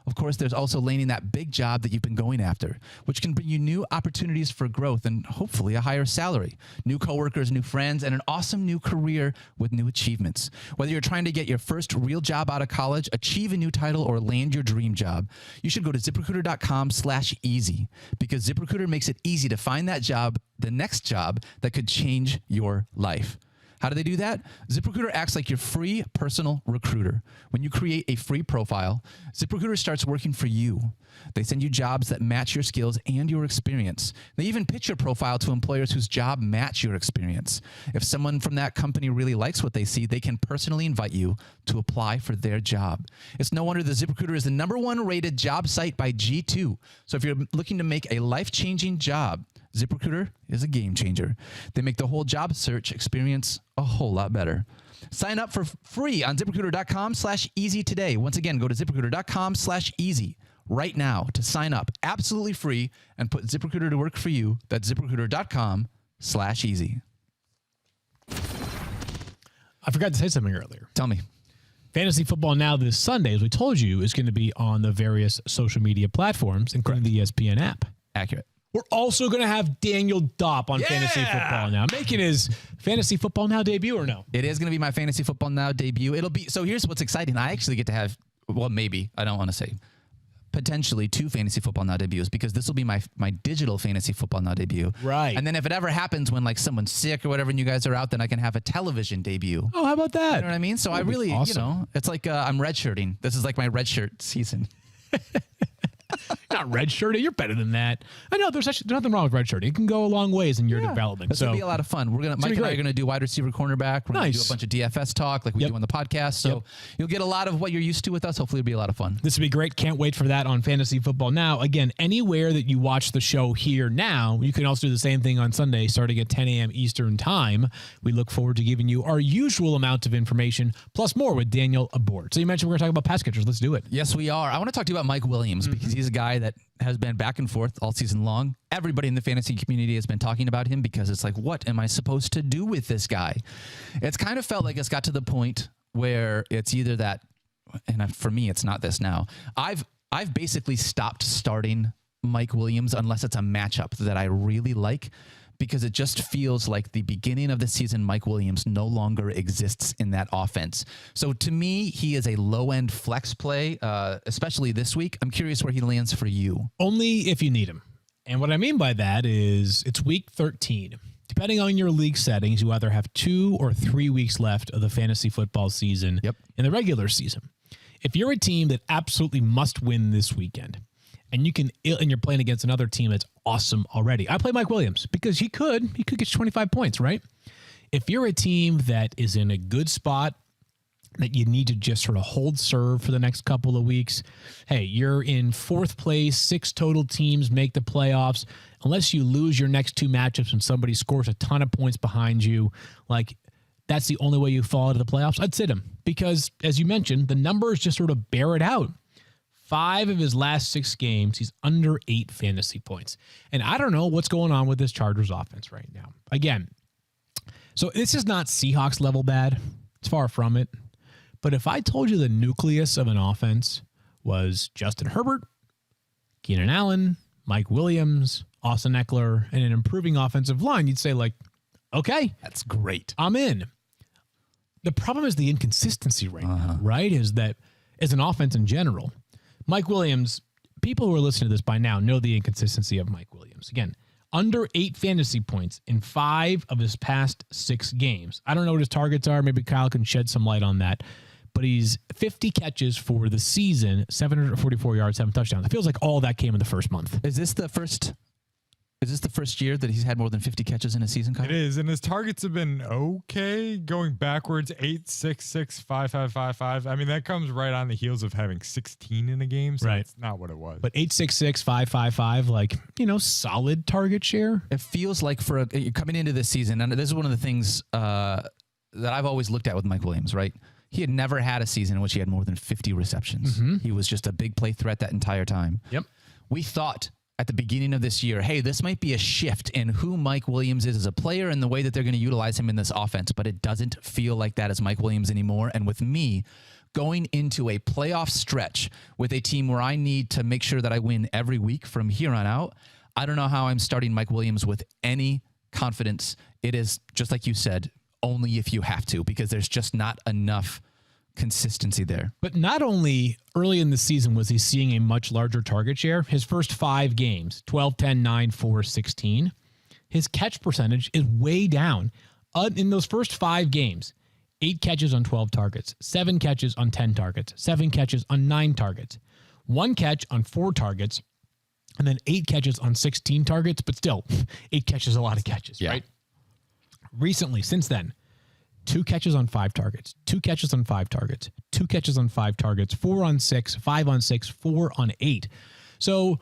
Of course, there's also landing that big job that you've been going after, which can bring you new opportunities for growth and hopefully a higher salary, new coworkers, new friends, and an awesome new career with new achievements. Whether you're trying to get your first real job out of college, achieve a new title, or land your dream job, you should go to ZipRecruiter.com/easy because ZipRecruiter makes it easy to find that job, the next job that could change your life. How do they do that? ZipRecruiter acts like your free personal recruiter. When you create a free profile, ZipRecruiter starts working for you. They send you jobs that match your skills and your experience. They even pitch your profile to employers whose job match your experience. If someone from that company really likes what they see, they can personally invite you to apply for their job. It's no wonder that ZipRecruiter is the #1 rated job site by G2. So if you're looking to make a life-changing job, ZipRecruiter is a game changer. They make the whole job search experience a whole lot better. Sign up for free on ZipRecruiter.com/easy today. Once again, go to ZipRecruiter.com/easy right now to sign up absolutely free and put ZipRecruiter to work for you. That's ZipRecruiter.com/easy. I forgot to say something earlier. Tell me. Fantasy Football Now this Sunday, as we told you, is going to be on the various social media platforms, including the ESPN app. Accurate. We're also going to have Daniel Dopp on Fantasy Football Now, making his Fantasy Football Now debut, or no? It is going to be my Fantasy Football Now debut. It'll be, so here's what's exciting. I actually get to have, well, maybe, I don't want to say, potentially 2 Fantasy Football Now debuts because this will be my digital Fantasy Football Now debut. Right. And then if it ever happens when like someone's sick or whatever and you guys are out, then I can have a television debut. Oh, how about that? You know what I mean? So I really, awesome. it's like I'm redshirting. This is like my redshirt season. Not redshirting. You're better than that. I know there's actually nothing wrong with redshirting. It can go a long ways in your development. This will be a lot of fun. Mike and I are going to do wide receiver, cornerback. We're going to do a bunch of DFS talk like we do on the podcast. So you'll get a lot of what you're used to with us. Hopefully it'll be a lot of fun. This will be great. Can't wait for that on Fantasy Football Now. Again, anywhere that you watch the show here now, you can also do the same thing on Sunday starting at 10 a.m. Eastern Time. We look forward to giving you our usual amount of information, plus more with Daniel aboard. So you mentioned we're going to talk about pass catchers. Let's do it. Yes, we are. I want to talk to you about Mike Williams because he's a guy that has been back and forth all season long. Everybody in the fantasy community has been talking about him because it's like, what am I supposed to do with this guy? It's kind of felt like it's got to the point where it's either that, and for me, it's not this now. I've basically stopped starting Mike Williams unless it's a matchup that I really like, because it just feels like the beginning of the season, Mike Williams no longer exists in that offense. So to me, he is a low-end flex play, especially this week. I'm curious where he lands for you. Only if you need him. And what I mean by that is it's week 13. Depending on your league settings, you either have 2 or 3 weeks left of the fantasy football season in the regular season. If you're a team that absolutely must win this weekend, and you're playing against another team that's awesome already. I play Mike Williams because he could get you 25 points, right? If you're a team that is in a good spot that you need to just sort of hold serve for the next couple of weeks, hey, you're in 4th place, 6 total teams make the playoffs. Unless you lose your next 2 matchups and somebody scores a ton of points behind you, like that's the only way you fall into the playoffs, I'd sit him because, as you mentioned, the numbers just sort of bear it out. 5 of his last 6 games, he's under 8 fantasy points. And I don't know what's going on with this Chargers offense right now. Again, so this is not Seahawks level bad. It's far from it. But if I told you the nucleus of an offense was Justin Herbert, Keenan Allen, Mike Williams, Austin Eckler, and an improving offensive line, you'd say, like, okay, that's great. I'm in. The problem is the inconsistency right now, right? Is that as an offense in general, Mike Williams, people who are listening to this by now know the inconsistency of Mike Williams. Again, under 8 fantasy points in 5 of his past 6 games. I don't know what his targets are. Maybe Kyle can shed some light on that. But he's 50 catches for the season, 744 yards, 7 touchdowns. It feels like all that came in the first month. Is this the first year that he's had more than 50 catches in a season, Kyle? It is, and his targets have been okay, going backwards, 8, 6, 6, 5, 5, 5, 5. I mean, that comes right on the heels of having 16 in a game, so it's not what it was. But 8, 6, 6, 5, 5, 5, like, solid target share. It feels like coming into this season, and this is one of the things that I've always looked at with Mike Williams, right? He had never had a season in which he had more than 50 receptions. Mm-hmm. He was just a big play threat that entire time. Yep. We thought at the beginning of this year, hey, this might be a shift in who Mike Williams is as a player and the way that they're going to utilize him in this offense, but it doesn't feel like that as Mike Williams anymore. And with me going into a playoff stretch with a team where I need to make sure that I win every week from here on out, I don't know how I'm starting Mike Williams with any confidence. It is, just like you said, only if you have to, because there's just not enough consistency there. But not only early in the season was he seeing a much larger target share, his first 5 games, 12, 10, 9, 4, 16, his catch percentage is way down. In those first 5 games, 8 catches on 12 targets, 7 catches on 10 targets, 7 catches on 9 targets, 1 catch on 4 targets, and then 8 catches on 16 targets, but still, 8 catches is a lot of catches, right? Recently, since then, 2 catches on 5 targets, 2 catches on 5 targets, 2 catches on 5 targets, 4 on 6, 5 on 6, 4 on 8. So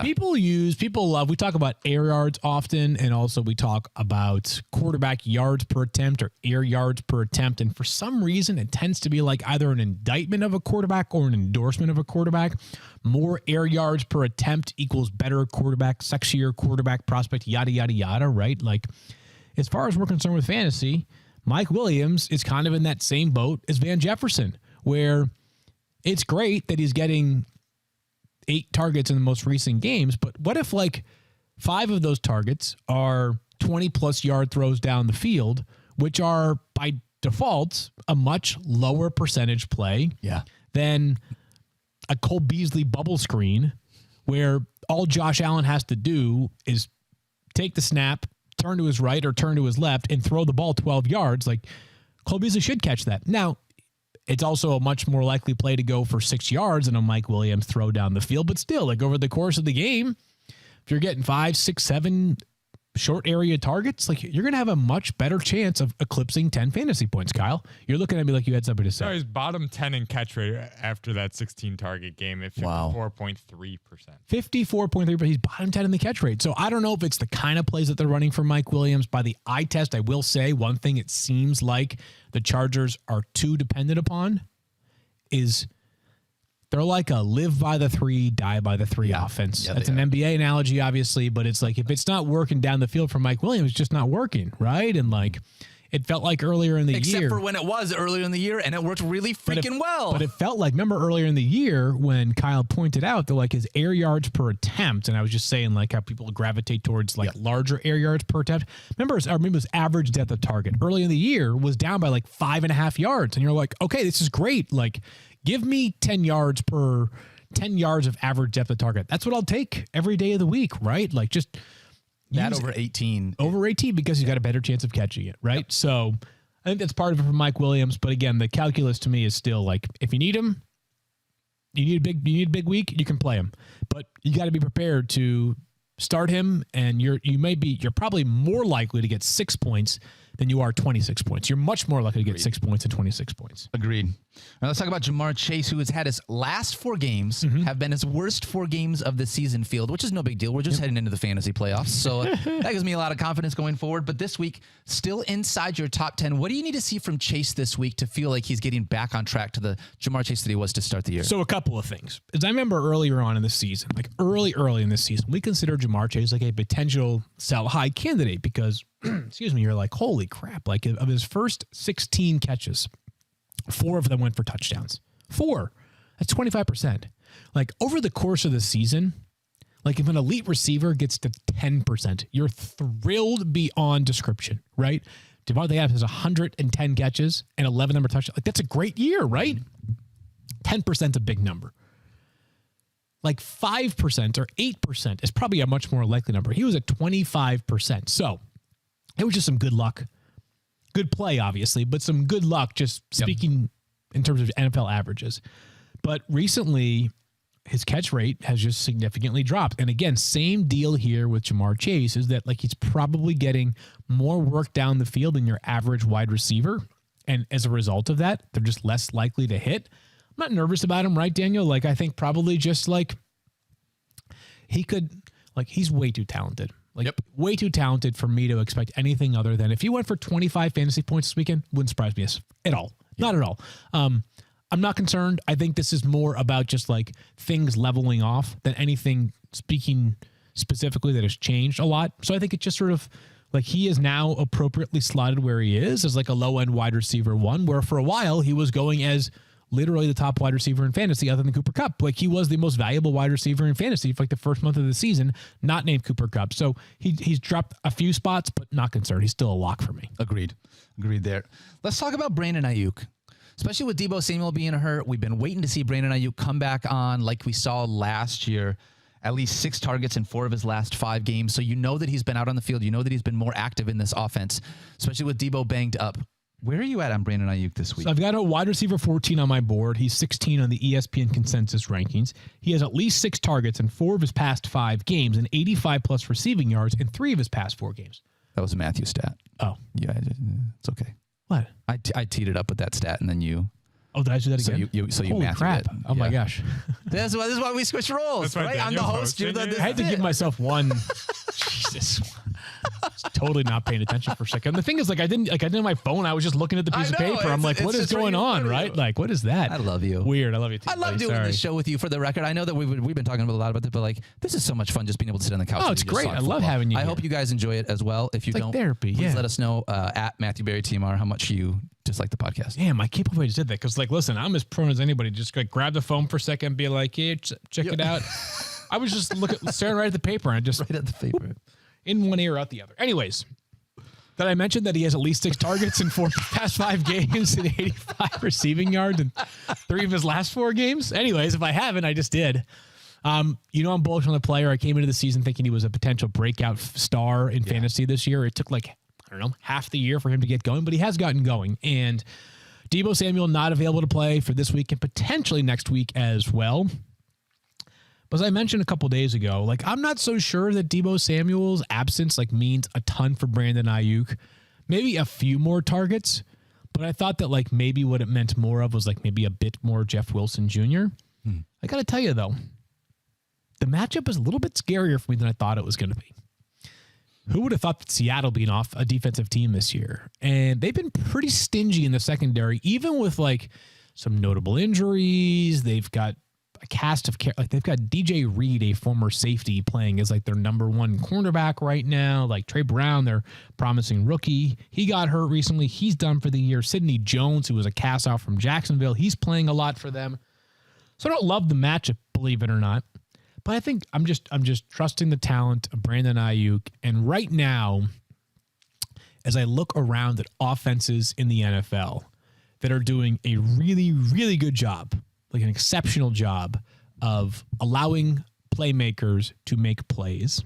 people love, we talk about air yards often, and also we talk about quarterback yards per attempt or air yards per attempt. And for some reason, it tends to be like either an indictment of a quarterback or an endorsement of a quarterback. More air yards per attempt equals better quarterback, sexier quarterback prospect, yada, yada, yada, right? Like, as far as we're concerned with fantasy, Mike Williams is kind of in that same boat as Van Jefferson, where it's great that he's getting 8 targets in the most recent games, but what if like 5 of those targets are 20-plus yard throws down the field, which are by default a much lower percentage play than a Cole Beasley bubble screen, where all Josh Allen has to do is take the snap, turn to his right or turn to his left, and throw the ball 12 yards. Like, Cole Beasley should catch that. Now, it's also a much more likely play to go for 6 yards than a Mike Williams throw down the field. But still, like, over the course of the game, if you're getting 5, 6, 7 short area targets, like, you're going to have a much better chance of eclipsing 10 fantasy points, Kyle. You're looking at me like you had something to say. No, he's bottom 10 in catch rate after that 16 target game at 54.3%. 54.3%, but he's bottom 10 in the catch rate. So I don't know if it's the kind of plays that they're running for Mike Williams. By the eye test, I will say one thing it seems like the Chargers are too dependent upon is they're like a live by the 3, die by the 3 offense. Yeah, that's an NBA analogy, obviously, but it's like if it's not working down the field for Mike Williams, it's just not working, right? And like it felt like earlier in the year. Except for when it was earlier in the year, and it worked really freaking well. But it felt like, remember earlier in the year when Kyle pointed out that like his air yards per attempt, and I was just saying like how people gravitate towards like larger air yards per attempt. Remember his average depth of target early in the year was down by like 5.5 yards. And you're like, okay, this is great. Like, give me 10 yards of average depth of target. That's what I'll take every day of the week, right? Like, just that over 18. Over 18 because he's got a better chance of catching it, right? Yep. So I think that's part of it for Mike Williams. But again, the calculus to me is still like, if you need him, you need a big week, you can play him. But you got to be prepared to start him, and you're probably more likely to get 6 points than you are 26 points. You're much more likely to get 6 points than 26 points. Agreed. Now let's talk about Jamar Chase, who has had his last 4 games have been his worst 4 games of the season field, which is no big deal. We're just heading into the fantasy playoffs. So that gives me a lot of confidence going forward. But this week, still inside your top 10. What do you need to see from Chase this week to feel like he's getting back on track to the Jamar Chase that he was to start the year? So a couple of things. As I remember earlier on in the season, like early in this season, we considered Jamar Chase like a potential sell high candidate because, excuse me, you're like, holy crap. Like of his first 16 catches, 4 of them went for touchdowns. 4. That's 25%. Like over the course of the season, like if an elite receiver gets to 10%, you're thrilled beyond description, right? Devontae Adams has 110 catches and 11 of them are touchdowns. Like that's a great year, right? 10% a big number. Like 5% or 8% is probably a much more likely number. He was at 25%. So it was just some good luck. Good play, obviously, but some good luck just speaking in terms of NFL averages. But recently, his catch rate has just significantly dropped. And again, same deal here with Jamar Chase is that like he's probably getting more work down the field than your average wide receiver. And as a result of that, they're just less likely to hit. I'm not nervous about him, right, Daniel? Like I think probably just like he could, like he's way too talented. Like way too talented for me to expect anything other than if he went for 25 fantasy points this weekend, wouldn't surprise me at all. Not at all. I'm not concerned. I think this is more about just like things leveling off than anything speaking specifically that has changed a lot. So I think it's just sort of like he is now appropriately slotted where he is as like a low end wide receiver 1, where for a while he was going as literally the top wide receiver in fantasy other than Cooper Kupp. Like he was the most valuable wide receiver in fantasy for like the first month of the season, not named Cooper Kupp. So he's dropped a few spots, but not concerned. He's still a lock for me. Agreed there. Let's talk about Brandon Aiyuk. Especially with Deebo Samuel being hurt, we've been waiting to see Brandon Aiyuk come back on like we saw last year. At least 6 targets in 4 of his last 5 games. So you know that he's been out on the field. You know that he's been more active in this offense, especially with Deebo banged up. Where are you at on Brandon Aiyuk this week? So I've got a wide receiver 14 on my board. He's 16 on the ESPN consensus rankings. He has at least 6 targets in 4 of his past 5 games and 85-plus receiving yards in 3 of his past 4 games. That was a Matthew stat. Oh. Yeah, it's okay. What? I teed it up with that stat, and then you... Oh, did I do that again? So you Holy Matthewed crap. it. Oh, my gosh. This is why we switch roles, right? I'm the host. You're the... I had to give myself one... Jesus. Totally not paying attention for a second. The thing is, like, I didn't have my phone. I was just looking at the piece of paper. I'm like, what is going on, right? Like, what is that? I love you. Weird. I love you too. I love doing this show with you. For the record, I know that we've been talking a lot about this, but like, this is so much fun just being able to sit on the couch. Oh, it's great. I love having you. I hope you guys enjoy it as well. If you don't, therapy. Please let us know at Matthew Berry TMR how much you dislike the podcast. Damn, I can't believe I just did that. Because, like, listen, I'm as prone as anybody. Just like grab the phone for a second and be like, "Hey, check it out." I was just staring right at the paper and just right at the paper, in one ear, out the other. Anyways. Did I mention that he has at least 6 targets in 4 past 5 games and 85 receiving yards in 3 of his last 4 games? Anyways, if I haven't, I just did. I'm bullish on the player. I came into the season thinking he was a potential breakout star in fantasy this year. It took half the year for him to get going, but he has gotten going. And Deebo Samuel not available to play for this week and potentially next week as well. But as I mentioned a couple days ago, like I'm not so sure that Deebo Samuel's absence like means a ton for Brandon Aiyuk. Maybe a few more targets, but I thought that like maybe what it meant more of was like maybe a bit more Jeff Wilson Jr. I got to tell you though, the matchup is a little bit scarier for me than I thought it was going to be. Who would have thought that Seattle being off a defensive team this year? And they've been pretty stingy in the secondary, even with like some notable injuries. They've got a cast of like they've got DJ Reed, a former safety, playing as like their number 1 cornerback right now. Like Trey Brown, their promising rookie, he got hurt recently. He's done for the year. Sidney Jones, who was a cast out from Jacksonville, he's playing a lot for them. So I don't love the matchup, believe it or not, but I think I'm just trusting the talent of Brandon Aiyuk. And right now, as I look around at offenses in the NFL that are doing a really, really good job, like an exceptional job of allowing playmakers to make plays,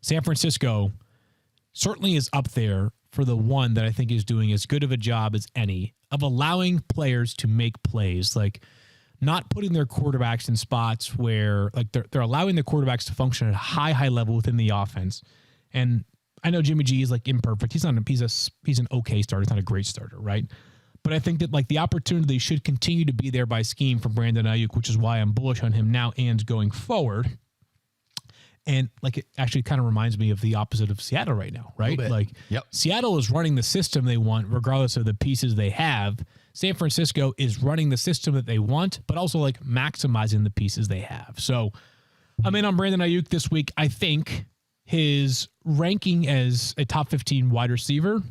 San Francisco certainly is up there for the one that I think is doing as good of a job as any of allowing players to make plays, like not putting their quarterbacks in spots where like they're allowing the quarterbacks to function at a high level within the offense. And I know Jimmy G is like imperfect. He's an okay starter. He's not a great starter, right? But I think that like the opportunity should continue to be there by scheme from Brandon Aiyuk, which is why I'm bullish on him now and going forward. And like it actually kind of reminds me of the opposite of Seattle right now, right? Like Seattle is running the system they want regardless of the pieces they have. San Francisco is running the system that they want, but also like maximizing the pieces they have. So I'm in on Brandon Aiyuk this week. I think his ranking as a top 15 wide receiver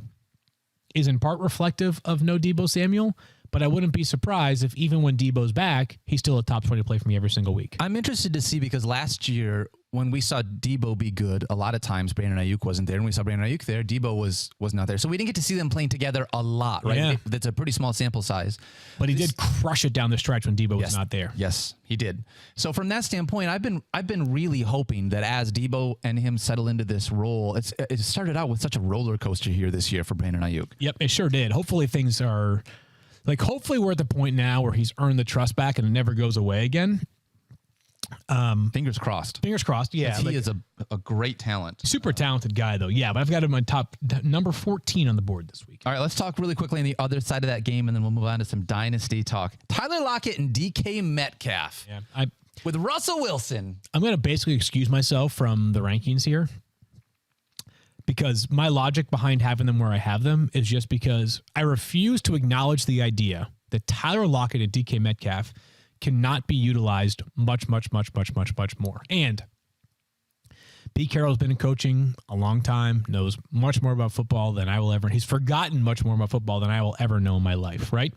is in part reflective of no Deebo Samuel, but I wouldn't be surprised if even when Deebo's back, he's still a top 20 play for me every single week. I'm interested to see because last year when we saw Deebo be good, a lot of times Brandon Aiyuk wasn't there. And we saw Brandon Aiyuk there, Deebo was not there. So we didn't get to see them playing together a lot, right? Yeah. That's a pretty small sample size. But he did crush it down the stretch when Deebo was not there. Yes, he did. So from that standpoint, I've been really hoping that as Deebo and him settle into this role, it started out with such a roller coaster here this year for Brandon Aiyuk. Yep, it sure did. Hopefully things are hopefully we're at the point now where he's earned the trust back and it never goes away again. Fingers crossed. Fingers crossed. Yeah. He is a great talent. Super talented guy though. Yeah. But I've got him on top number 14 on the board this week. All right. Let's talk really quickly on the other side of that game and then we'll move on to some dynasty talk. Tyler Lockett and DK Metcalf. Yeah. With Russell Wilson. I'm going to basically excuse myself from the rankings here because my logic behind having them where I have them is just because I refuse to acknowledge the idea that Tyler Lockett and DK Metcalf cannot be utilized much more. And Pete Carroll's been in coaching a long time, knows much more about football than I will ever. He's forgotten much more about football than I will ever know in my life, right?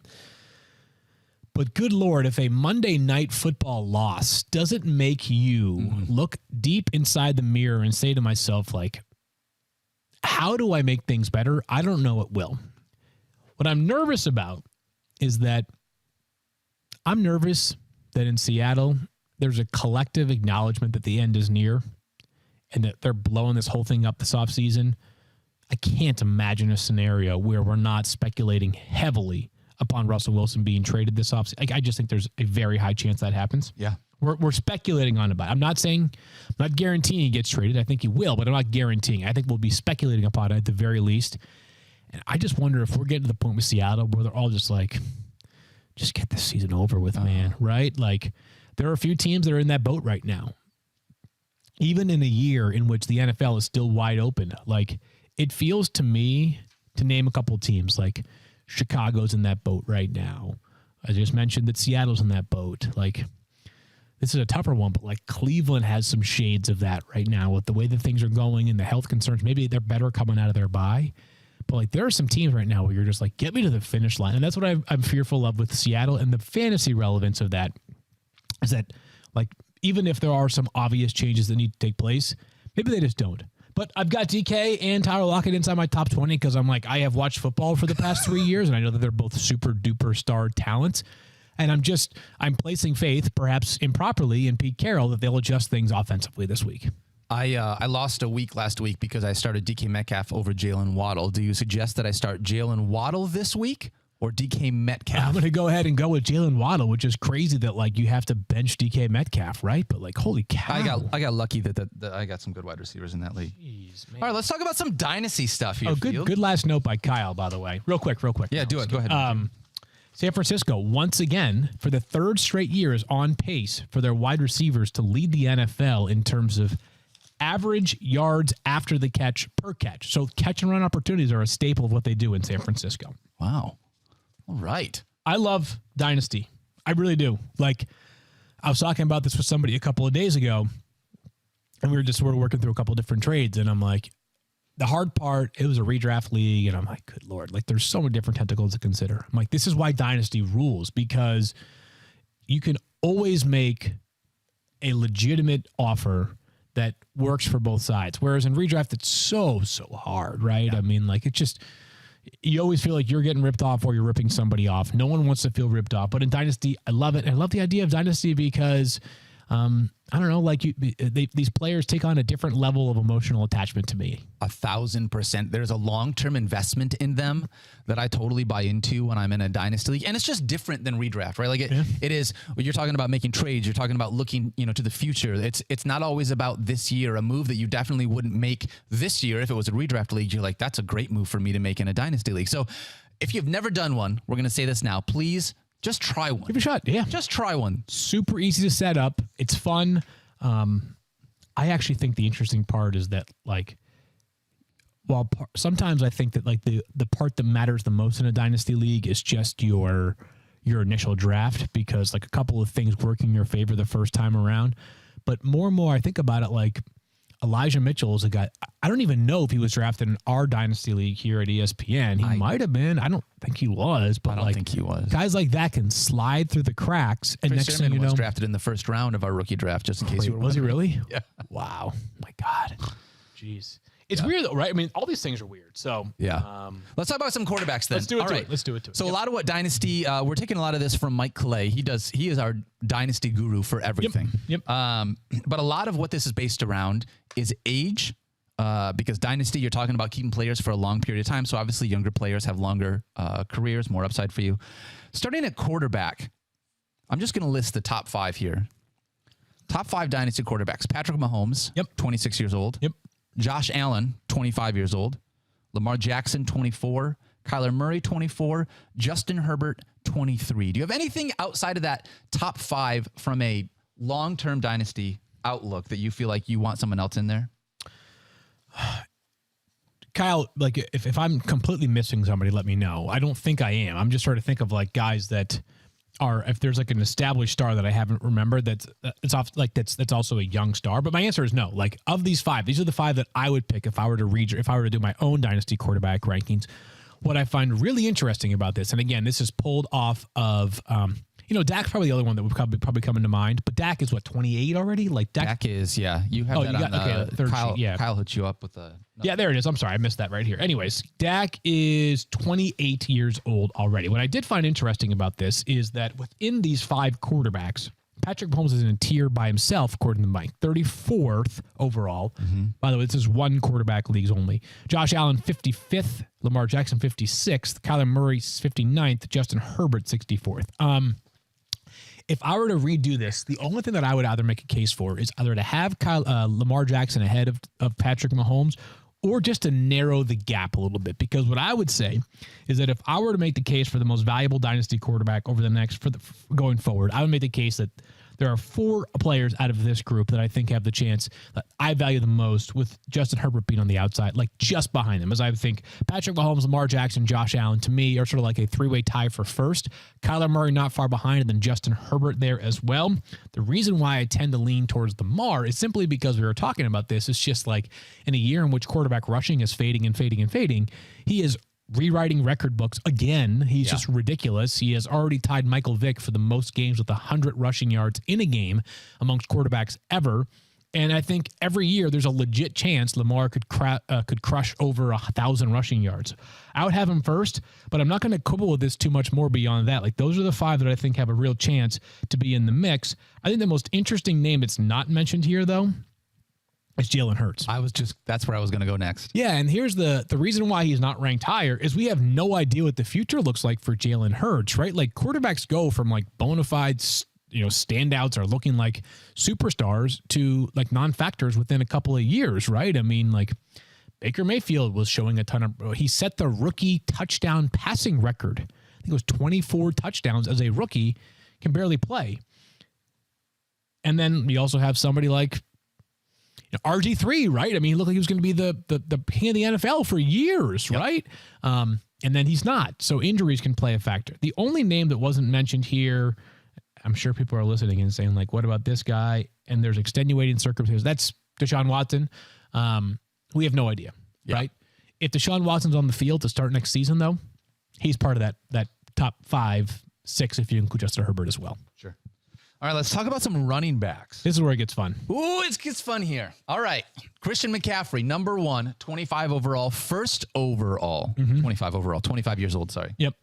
But good Lord, if a Monday night football loss doesn't make you look deep inside the mirror and say to myself, like, how do I make things better? I don't know it will. What I'm nervous about is that I'm nervous that in Seattle, there's a collective acknowledgement that the end is near and that they're blowing this whole thing up this offseason. I can't imagine a scenario where we're not speculating heavily upon Russell Wilson being traded this offseason. I just think there's a very high chance that happens. Yeah. We're speculating on about it. I'm not guaranteeing he gets traded. I think he will, but I'm not guaranteeing. I think we'll be speculating upon it at the very least. And I just wonder if we're getting to the point with Seattle where they're all just like, just get this season over with, man, right? Like, there are a few teams that are in that boat right now. Even in a year in which the NFL is still wide open, like, it feels to me, to name a couple of teams, like Chicago's in that boat right now. I just mentioned that Seattle's in that boat. Like, this is a tougher one, but like Cleveland has some shades of that right now with the way that things are going and the health concerns. Maybe they're better coming out of their bye. But like there are some teams right now where you're just like, get me to the finish line. And that's what I'm fearful of with Seattle. And the fantasy relevance of that is that like, even if there are some obvious changes that need to take place, maybe they just don't. But I've got DK and Tyler Lockett inside my top 20 because I'm like, I have watched football for the past 3 years and I know that they're both super duper star talents. And I'm placing faith, perhaps improperly, in Pete Carroll that they'll adjust things offensively this week. I lost a week last week because I started DK Metcalf over Jalen Waddle. Do you suggest that I start Jalen Waddle this week or DK Metcalf? I'm going to go ahead and go with Jalen Waddle, which is crazy that like you have to bench DK Metcalf, right? But like, holy cow. I got lucky that I got some good wide receivers in that league. Jeez, man. All right, let's talk about some dynasty stuff here. Oh, good last note by Kyle, by the way. Real quick. Yeah, do it. Go ahead. San Francisco, once again, for the third straight year, is on pace for their wide receivers to lead the NFL in terms of average yards after the catch per catch. So catch and run opportunities are a staple of what they do in San Francisco. Wow. All right. I love Dynasty. I really do. Like, I was talking about this with somebody a couple of days ago, and we were just sort of working through a couple of different trades, and I'm like, the hard part, it was a redraft league, and I'm like, good Lord, like there's so many different tentacles to consider. I'm like, this is why Dynasty rules, because you can always make a legitimate offer that works for both sides. Whereas in redraft, it's so hard, right? Yeah. I mean, like it's just, you always feel like you're getting ripped off or you're ripping somebody off. No one wants to feel ripped off. But in Dynasty, I love it. And I love the idea of Dynasty because I don't know, like these players take on a different level of emotional attachment to me. 1,000%. There's a long-term investment in them that I totally buy into when I'm in a dynasty league. And it's just different than redraft, right? Like it is, when you're talking about making trades, you're talking about looking, to the future. It's not always about this year. A move that you definitely wouldn't make this year if it was a redraft league, you're like, that's a great move for me to make in a dynasty league. So if you've never done one, we're going to say this now, please just try one. Give it a shot. Yeah. Just try one. Super easy to set up. It's fun. I actually think the interesting part is that, like, while sometimes I think that, like, the part that matters the most in a dynasty league is just your initial draft, because, like, a couple of things work in your favor the first time around. But more and more I think about it, like, Elijah Mitchell is a guy, I don't even know if he was drafted in our dynasty league here at ESPN. He might have been. I don't think he was. But I don't think he was. Guys like that can slide through the cracks. And Chris next thing you know, was drafted in the first round of our rookie draft, just in case you were was he really? Yeah. Wow. My God. Jeez. It's weird though, right? I mean, all these things are weird. So yeah. Let's talk about some quarterbacks then. Let's do it. All right. Let's do it. So a lot of what dynasty, we're taking a lot of this from Mike Clay. He is our dynasty guru for everything. Yep. But a lot of what this is based around is age, because dynasty, you're talking about keeping players for a long period of time. So obviously younger players have longer careers, more upside for you. Starting at quarterback, I'm just going to list the top 5 here. Top 5 dynasty quarterbacks. Patrick Mahomes, 26 years old. Yep. Josh Allen, 25 years old. Lamar Jackson, 24. Kyler Murray, 24. Justin Herbert, 23. Do you have anything outside of that top 5 from a long-term dynasty outlook that you feel like you want someone else in there? Kyle, like, if I'm completely missing somebody, let me know. I don't think I am. I'm just trying to think of, like, guys that are, if there's like an established star that I haven't remembered that's also a young star. But my answer is no. Like, of these 5, these are the 5 that I would pick if I were to do my own dynasty quarterback rankings. What I find really interesting about this, and again, this is pulled off of Dak's probably the other one that would probably come into mind. But Dak is what, 28 already? Like Dak is, yeah. You have that on the third sheet. Yeah. Kyle hit you up with a... Yeah, there it is. I'm sorry. I missed that right here. Anyways, Dak is 28 years old already. What I did find interesting about this is that within these 5 quarterbacks, Patrick Mahomes is in a tier by himself, according to Mike, 34th overall. Mm-hmm. By the way, this is one quarterback leagues only. Josh Allen, 55th. Lamar Jackson, 56th. Kyler Murray, 59th. Justin Herbert, 64th. If I were to redo this, the only thing that I would either make a case for is either to have Lamar Jackson ahead of Patrick Mahomes, or just to narrow the gap a little bit. Because what I would say is that if I were to make the case for the most valuable dynasty quarterback over going forward, I would make the case that there are 4 players out of this group that I think have the chance that I value the most, with Justin Herbert being on the outside, like just behind them. As I think Patrick Mahomes, Lamar Jackson, Josh Allen, to me, are sort of like a 3-way tie for first. Kyler Murray not far behind, and then Justin Herbert there as well. The reason why I tend to lean towards Lamar is simply because we were talking about this. It's just like in a year in which quarterback rushing is fading and fading and fading, he is rewriting record books again. He's just ridiculous. He has already tied Michael Vick for the most games with 100 rushing yards in a game amongst quarterbacks ever. And I think every year there's a legit chance Lamar could crush over 1,000 rushing yards. I would have him first, but I'm not going to quibble with this too much more beyond that. Like, those are the 5 that I think have a real chance to be in the mix. I think the most interesting name that's not mentioned here, though, it's Jalen Hurts. That's where I was going to go next. Yeah, and here's the reason why he's not ranked higher is we have no idea what the future looks like for Jalen Hurts, right? Like, quarterbacks go from like bona fide, standouts or looking like superstars to like non-factors within a couple of years, right? I mean, like, Baker Mayfield was showing he set the rookie touchdown passing record. I think it was 24 touchdowns as a rookie, can barely play. And then we also have somebody like RG3, right? I mean, he looked like he was going to be the king of the NFL for years, right? And then he's not. So injuries can play a factor. The only name that wasn't mentioned here, I'm sure people are listening and saying, like, what about this guy? And there's extenuating circumstances. That's Deshaun Watson. We have no idea, right? If Deshaun Watson's on the field to start next season, though, he's part of that top 5, 6, if you include Justin Herbert as well. Sure. All right, let's talk about some running backs. This is where it gets fun. Ooh, it gets fun here. All right. Christian McCaffrey, number 1, 25 overall, first overall, 25 overall, 25 years old, sorry. Yep.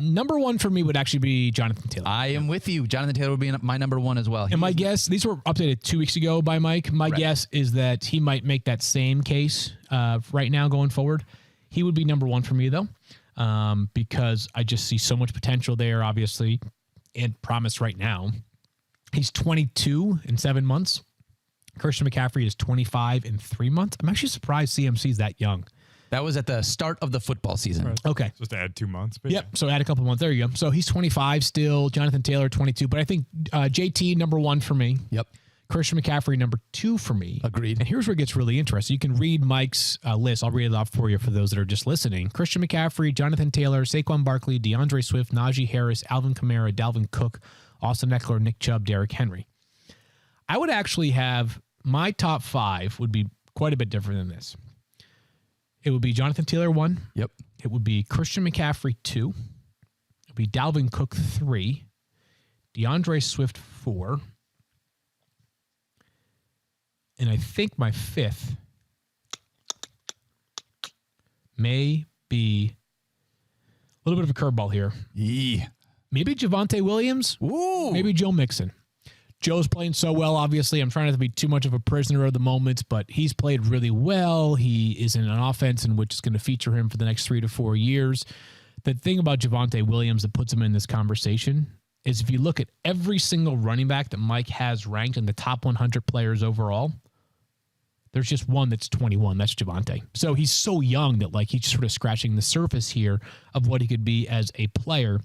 Number one for me would actually be Jonathan Taylor. I am with you. Jonathan Taylor would be my number one as well. And my guess, these were updated 2 weeks ago by Mike. My guess is that he might make that same case right now going forward. He would be number one for me, though, because I just see so much potential there, obviously, and promise right now. He's 22 in 7 months. Christian McCaffrey is 25 in 3 months. I'm actually surprised CMC is that young. That was at the start of the football season. Right. Okay. Just to add 2 months. Yep. So add a couple months. There you go. So he's 25 still. Jonathan Taylor, 22. But I think JT, number one for me. Yep. Christian McCaffrey, number two for me. Agreed. And here's where it gets really interesting. You can read Mike's list. I'll read it off for you for those that are just listening. Christian McCaffrey, Jonathan Taylor, Saquon Barkley, DeAndre Swift, Najee Harris, Alvin Kamara, Dalvin Cook, Austin Eckler, Nick Chubb, Derrick Henry. I would actually have my top five would be quite a bit different than this. It would be Jonathan Taylor 1. Yep. It would be Christian McCaffrey 2. It would be Dalvin Cook 3. DeAndre Swift 4. And I think my fifth may be a little bit of a curveball here. Yeah. Maybe Javonte Williams. Ooh. Maybe Joe Mixon. Joe's playing so well, obviously. I'm trying not to be too much of a prisoner of the moment, but he's played really well. He is in an offense in which is going to feature him for the next 3 to 4 years. The thing about Javonte Williams that puts him in this conversation is if you look at every single running back that Mike has ranked in the top 100 players overall, there's just one that's 21. That's Javonte. So he's so young that like he's sort of scratching the surface here of what he could be as a player.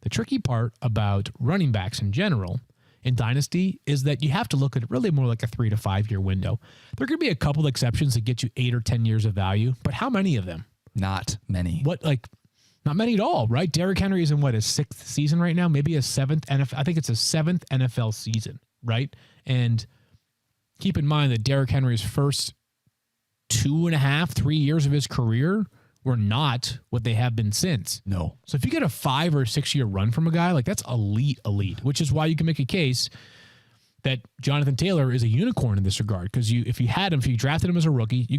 The tricky part about running backs in general in Dynasty is that you have to look at it really more like a 3 to 5 year window. There could be a couple exceptions that get you 8 or 10 years of value, but how many of them? Not many. Not many at all, right? Derrick Henry is in his 6th season right now, maybe his 7th NFL. I think it's his 7th NFL season, right? And keep in mind that Derrick Henry's first 2.5, 3 years of his career were not what they have been since. No. So if you get a 5 or 6 year run from a guy, like that's elite, which is why you can make a case that Jonathan Taylor is a unicorn in this regard. Because if you drafted him as a rookie, he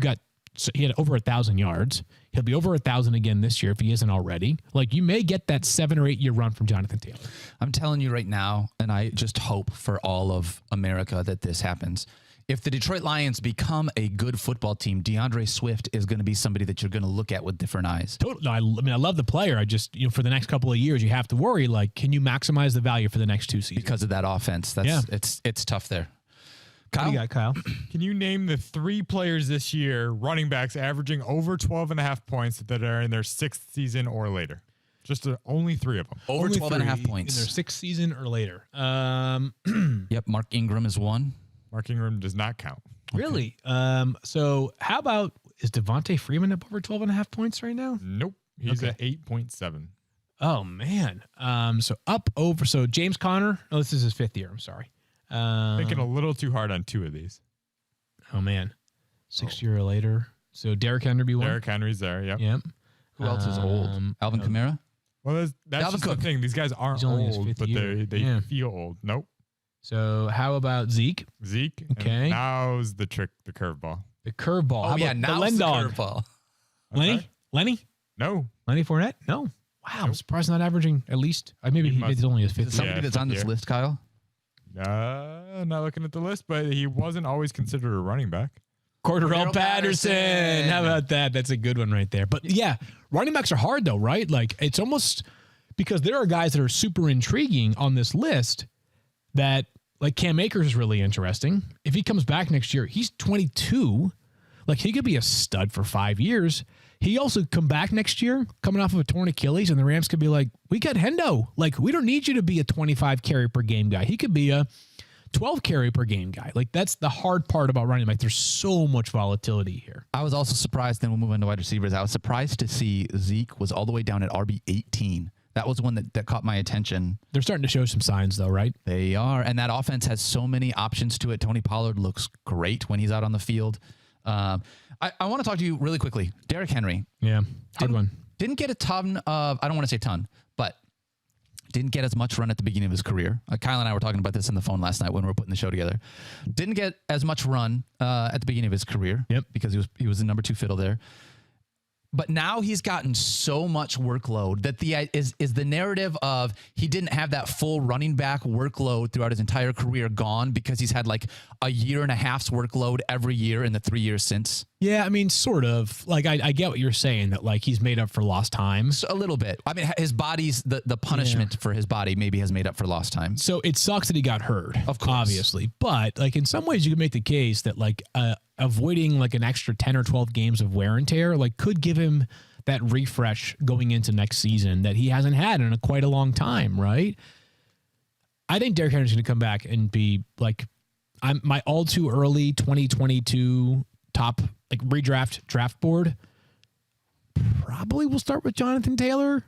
had over 1,000 yards. He'll be over 1,000 again this year if he isn't already. Like you may get that 7 or 8 year run from Jonathan Taylor. I'm telling you right now, and I just hope for all of America that this happens. If the Detroit Lions become a good football team, DeAndre Swift is going to be somebody that you're going to look at with different eyes. Totally. I love the player. I just, for the next couple of years, you have to worry, like, can you maximize the value for the next 2 seasons? Because of that offense. It's tough there. Kyle? What do you got, Kyle? Can you name the 3 players this year, running backs, averaging over 12.5 points that are in their 6th season or later? Just only 3 of them. Over 12.5 points. In their 6th season or later. Yep, Mark Ingram is one. Mark Ingram does not count. Really? So how about, is Devontae Freeman up over 12.5 points right now? Nope. He's at 8.7. Oh, man. So James Conner. Oh, this is his 5th year. I'm sorry. Thinking a little too hard on 2 of these. Oh, man. 6 year or later. So Derrick Henry be one? Derrick Henry's there, yep. Who else is old? Alvin Kamara? Well, that's just the thing. These guys aren't old, but they feel old. Nope. So how about Zeke? Okay. And now's the trick, the curveball. The curveball. Oh, yeah, now's the curveball. Lenny? No. Lenny Fournette? No. Wow, I'm surprised not averaging at least. Maybe it's only his 5th year. Somebody that's on this list, Kyle? Not looking at the list, but he wasn't always considered a running back. Cordarrelle Patterson. How about that? That's a good one right there. But yeah, running backs are hard though, right? Like it's almost because there are guys that are super intriguing on this list that like Cam Akers is really interesting. If he comes back next year, he's 22. Like he could be a stud for 5 years. He also come back next year coming off of a torn Achilles and the Rams could be like, we got Hendo. Like we don't need you to be a 25 carry per game guy. He could be a 12 carry per game guy. Like that's the hard part about running back. There's so much volatility here. I was also surprised, then we'll move on to wide receivers. I was surprised to see Zeke was all the way down at RB 18. That was one that caught my attention. They're starting to show some signs though, right? They are. And that offense has so many options to it. Tony Pollard looks great when he's out on the field. I want to talk to you really quickly. Derrick Henry. Yeah, hard one. Didn't get a ton of, I don't want to say ton, but didn't get as much run at the beginning of his career. Kyle and I were talking about this on the phone last night when we were putting the show together. Didn't get as much run at the beginning of his career. Yep. Because he was the number 2 fiddle there. But now he's gotten so much workload that is the narrative of he didn't have that full running back workload throughout his entire career gone because he's had like a year and a half's workload every year in the 3 years since. Yeah, I mean, sort of. Like, I get what you're saying, that like he's made up for lost time. So a little bit. I mean, his body's the punishment for his body maybe has made up for lost time. So it sucks that he got hurt, of course, obviously. But like in some ways, you could make the case that like avoiding like an extra 10 or 12 games of wear and tear like could give him that refresh going into next season that he hasn't had in quite a long time, right? I think Derrick Henry's going to come back and be like, I'm my all too early 2022 top like redraft draft board. Probably will start with Jonathan Taylor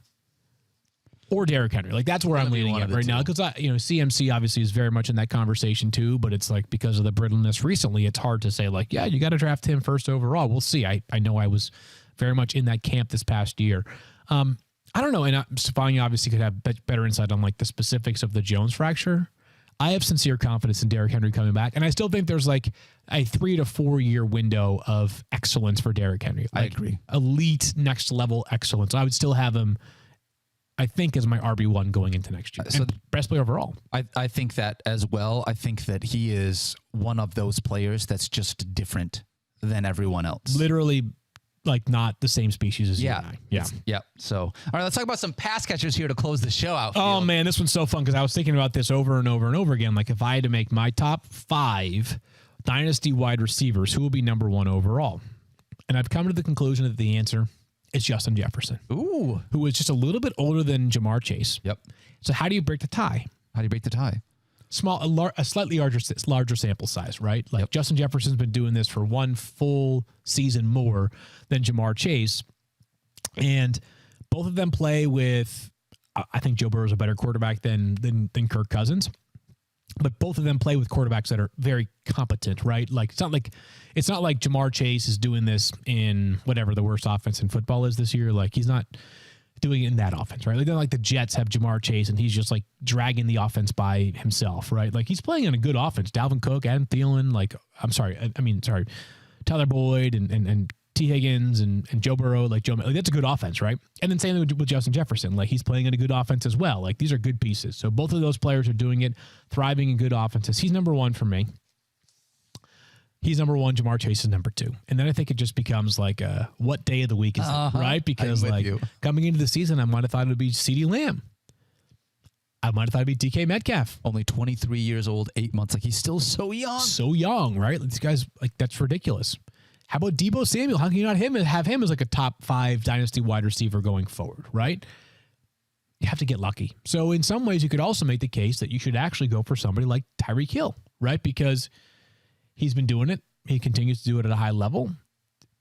or Derrick Henry. Like that's where I'm leaning at right now. Because CMC obviously is very much in that conversation too, but it's like because of the brittleness recently, it's hard to say like, yeah, you got to draft him first overall. We'll see. I know I was very much in that camp this past year. I don't know. And Stefania obviously could have better insight on like the specifics of the Jones fracture. I have sincere confidence in Derrick Henry coming back. And I still think there's like a 3 to 4 year window of excellence for Derrick Henry. Like I agree. Elite next level excellence. I would still have him, I think, as my RB1 going into next year. So best player overall. I think that as well. I think that he is one of those players that's just different than everyone else. Literally, like not the same species as you and I. Yeah. Yeah. So, all right, let's talk about some pass catchers here to close the show out. Oh, man, this one's so fun because I was thinking about this over and over and over again. Like if I had to make my top 5 Dynasty wide receivers, who will be number 1 overall? And I've come to the conclusion that the answer is Justin Jefferson. Ooh. Who is just a little bit older than Jamar Chase. Yep. So how do you break the tie? How do you break the tie? A slightly larger sample size, right? Like Justin Jefferson's been doing this for one full season more than Jamar Chase. And both of them play with, I think Joe Burrow's a better quarterback than Kirk Cousins. But both of them play with quarterbacks that are very competent, right? Like it's not like Jamar Chase is doing this in whatever the worst offense in football is this year. Like he's not doing it in that offense, right? Like the Jets have Jamar Chase and he's just like dragging the offense by himself, right? Like he's playing in a good offense. Dalvin Cook, Adam Thielen, Tyler Boyd and T. Higgins and Joe Burrow, like that's a good offense, right? And then same thing with Justin Jefferson. Like he's playing in a good offense as well. Like these are good pieces. So both of those players are doing it, thriving in good offenses. He's number 1 for me. He's number 1. Jamar Chase is number 2. And then I think it just becomes like, what day of the week is it, right? Because coming into the season, I might have thought it would be CeeDee Lamb. I might have thought it'd be DK Metcalf. Only 23 years old, 8 months. Like he's still so young. So young, right? These guys, like that's ridiculous. How about Deebo Samuel? How can you not have him as like a top 5 Dynasty wide receiver going forward, right? You have to get lucky. So in some ways, you could also make the case that you should actually go for somebody like Tyreek Hill, right? Because he's been doing it. He continues to do it at a high level.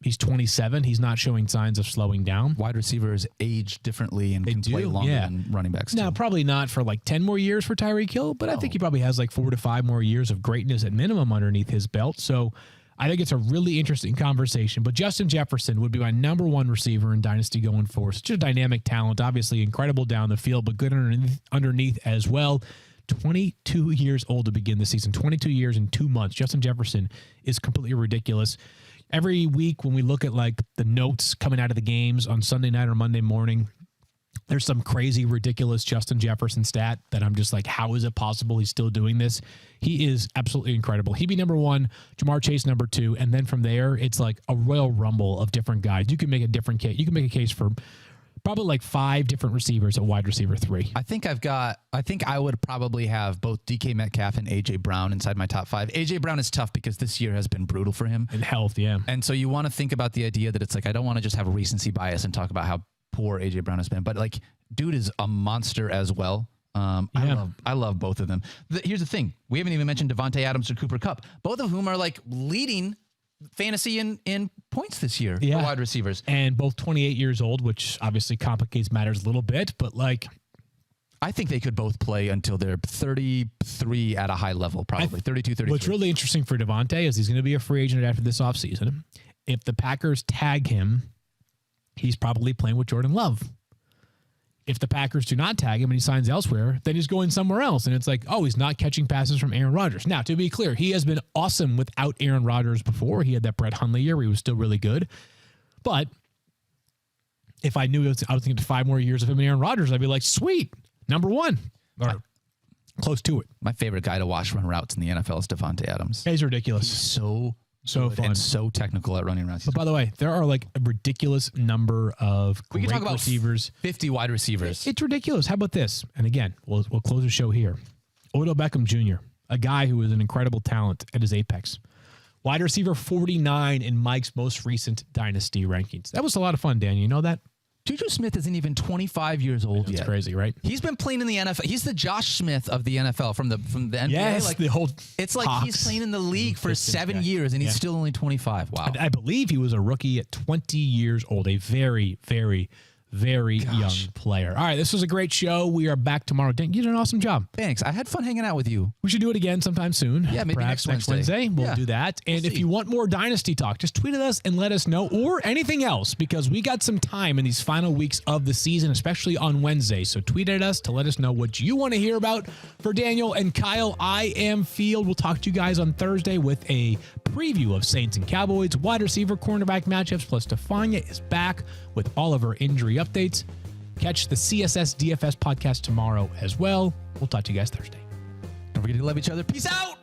He's 27. He's not showing signs of slowing down. Wide receivers age differently and can play longer than running backs. Now, probably not for like 10 more years for Tyreek Hill, but I think he probably has like 4 to 5 more years of greatness at minimum underneath his belt. So I think it's a really interesting conversation. But Justin Jefferson would be my number 1 receiver in Dynasty going forward. Such a dynamic talent, obviously incredible down the field, but good underneath as well. 22 years old to begin the season, 22 years and 2 months. Justin Jefferson is completely ridiculous. Every week when we look at like the notes coming out of the games on Sunday night or Monday morning, there's some crazy, ridiculous Justin Jefferson stat that I'm just like, how is it possible he's still doing this? He is absolutely incredible. He'd be number 1, Jamar Chase number 2, and then from there, it's like a royal rumble of different guys. You can make a different case. You can make a case for probably like 5 different receivers at wide receiver 3. I think I would probably have both DK Metcalf and AJ Brown inside my top 5. AJ Brown is tough because this year has been brutal for him. And health, yeah. And so you want to think about the idea that it's like, I don't want to just have a recency bias and talk about how poor AJ Brown has been, but like, dude is a monster as well. I love both of them. Here's the thing. We haven't even mentioned Devontae Adams or Cooper Kupp, both of whom are like leading fantasy in points this year for wide receivers. And both 28 years old, which obviously complicates matters a little bit, but like, I think they could both play until they're 33 at a high level, probably 32, 33. What's really interesting for Devontae is he's going to be a free agent after this offseason. If the Packers tag him, he's probably playing with Jordan Love. If the Packers do not tag him and he signs elsewhere, then he's going somewhere else. And it's like, oh, he's not catching passes from Aaron Rodgers. Now, to be clear, he has been awesome without Aaron Rodgers before. He had that Brett Hundley year where he was still really good. But if I knew I was thinking 5 more years of him and Aaron Rodgers, I'd be like, sweet, number one. Or close to it. My favorite guy to watch run routes in the NFL is Devontae Adams. He's ridiculous. He's so fun. And so technical at running routes. But by the way, there are like a ridiculous number of we can great talk about receivers. 50 wide receivers. It's ridiculous. How about this? And again, we'll close the show here. Odell Beckham Jr., a guy who is an incredible talent at his apex. Wide receiver 49 in Mike's most recent Dynasty rankings. That was a lot of fun, Dan. You know that? Juju Smith isn't even 25 years old yet. That's crazy, right? He's been playing in the NFL. He's the Josh Smith of the NFL from the NBA. Yes, like, the whole it's like he's playing in the league for 7 years, and he's still only 25. Wow. I believe he was a rookie at 20 years old. A very, very, very young player. All right, this was a great show. We are back tomorrow. Dan, you did an awesome job. Thanks. I had fun hanging out with you. We should do it again sometime soon. Yeah, maybe perhaps next Wednesday. We'll do that. And if you want more Dynasty talk, just tweet at us and let us know, or anything else, because we got some time in these final weeks of the season, especially on Wednesday. So tweet at us to let us know what you want to hear about. For Daniel and Kyle, I am Field. We'll talk to you guys on Thursday with a preview of Saints and Cowboys, wide receiver, cornerback matchups, plus Stefania is back with all of her injury updates. Catch the CSS DFS podcast tomorrow as well. We'll talk to you guys Thursday. Don't forget to love each other. Peace out.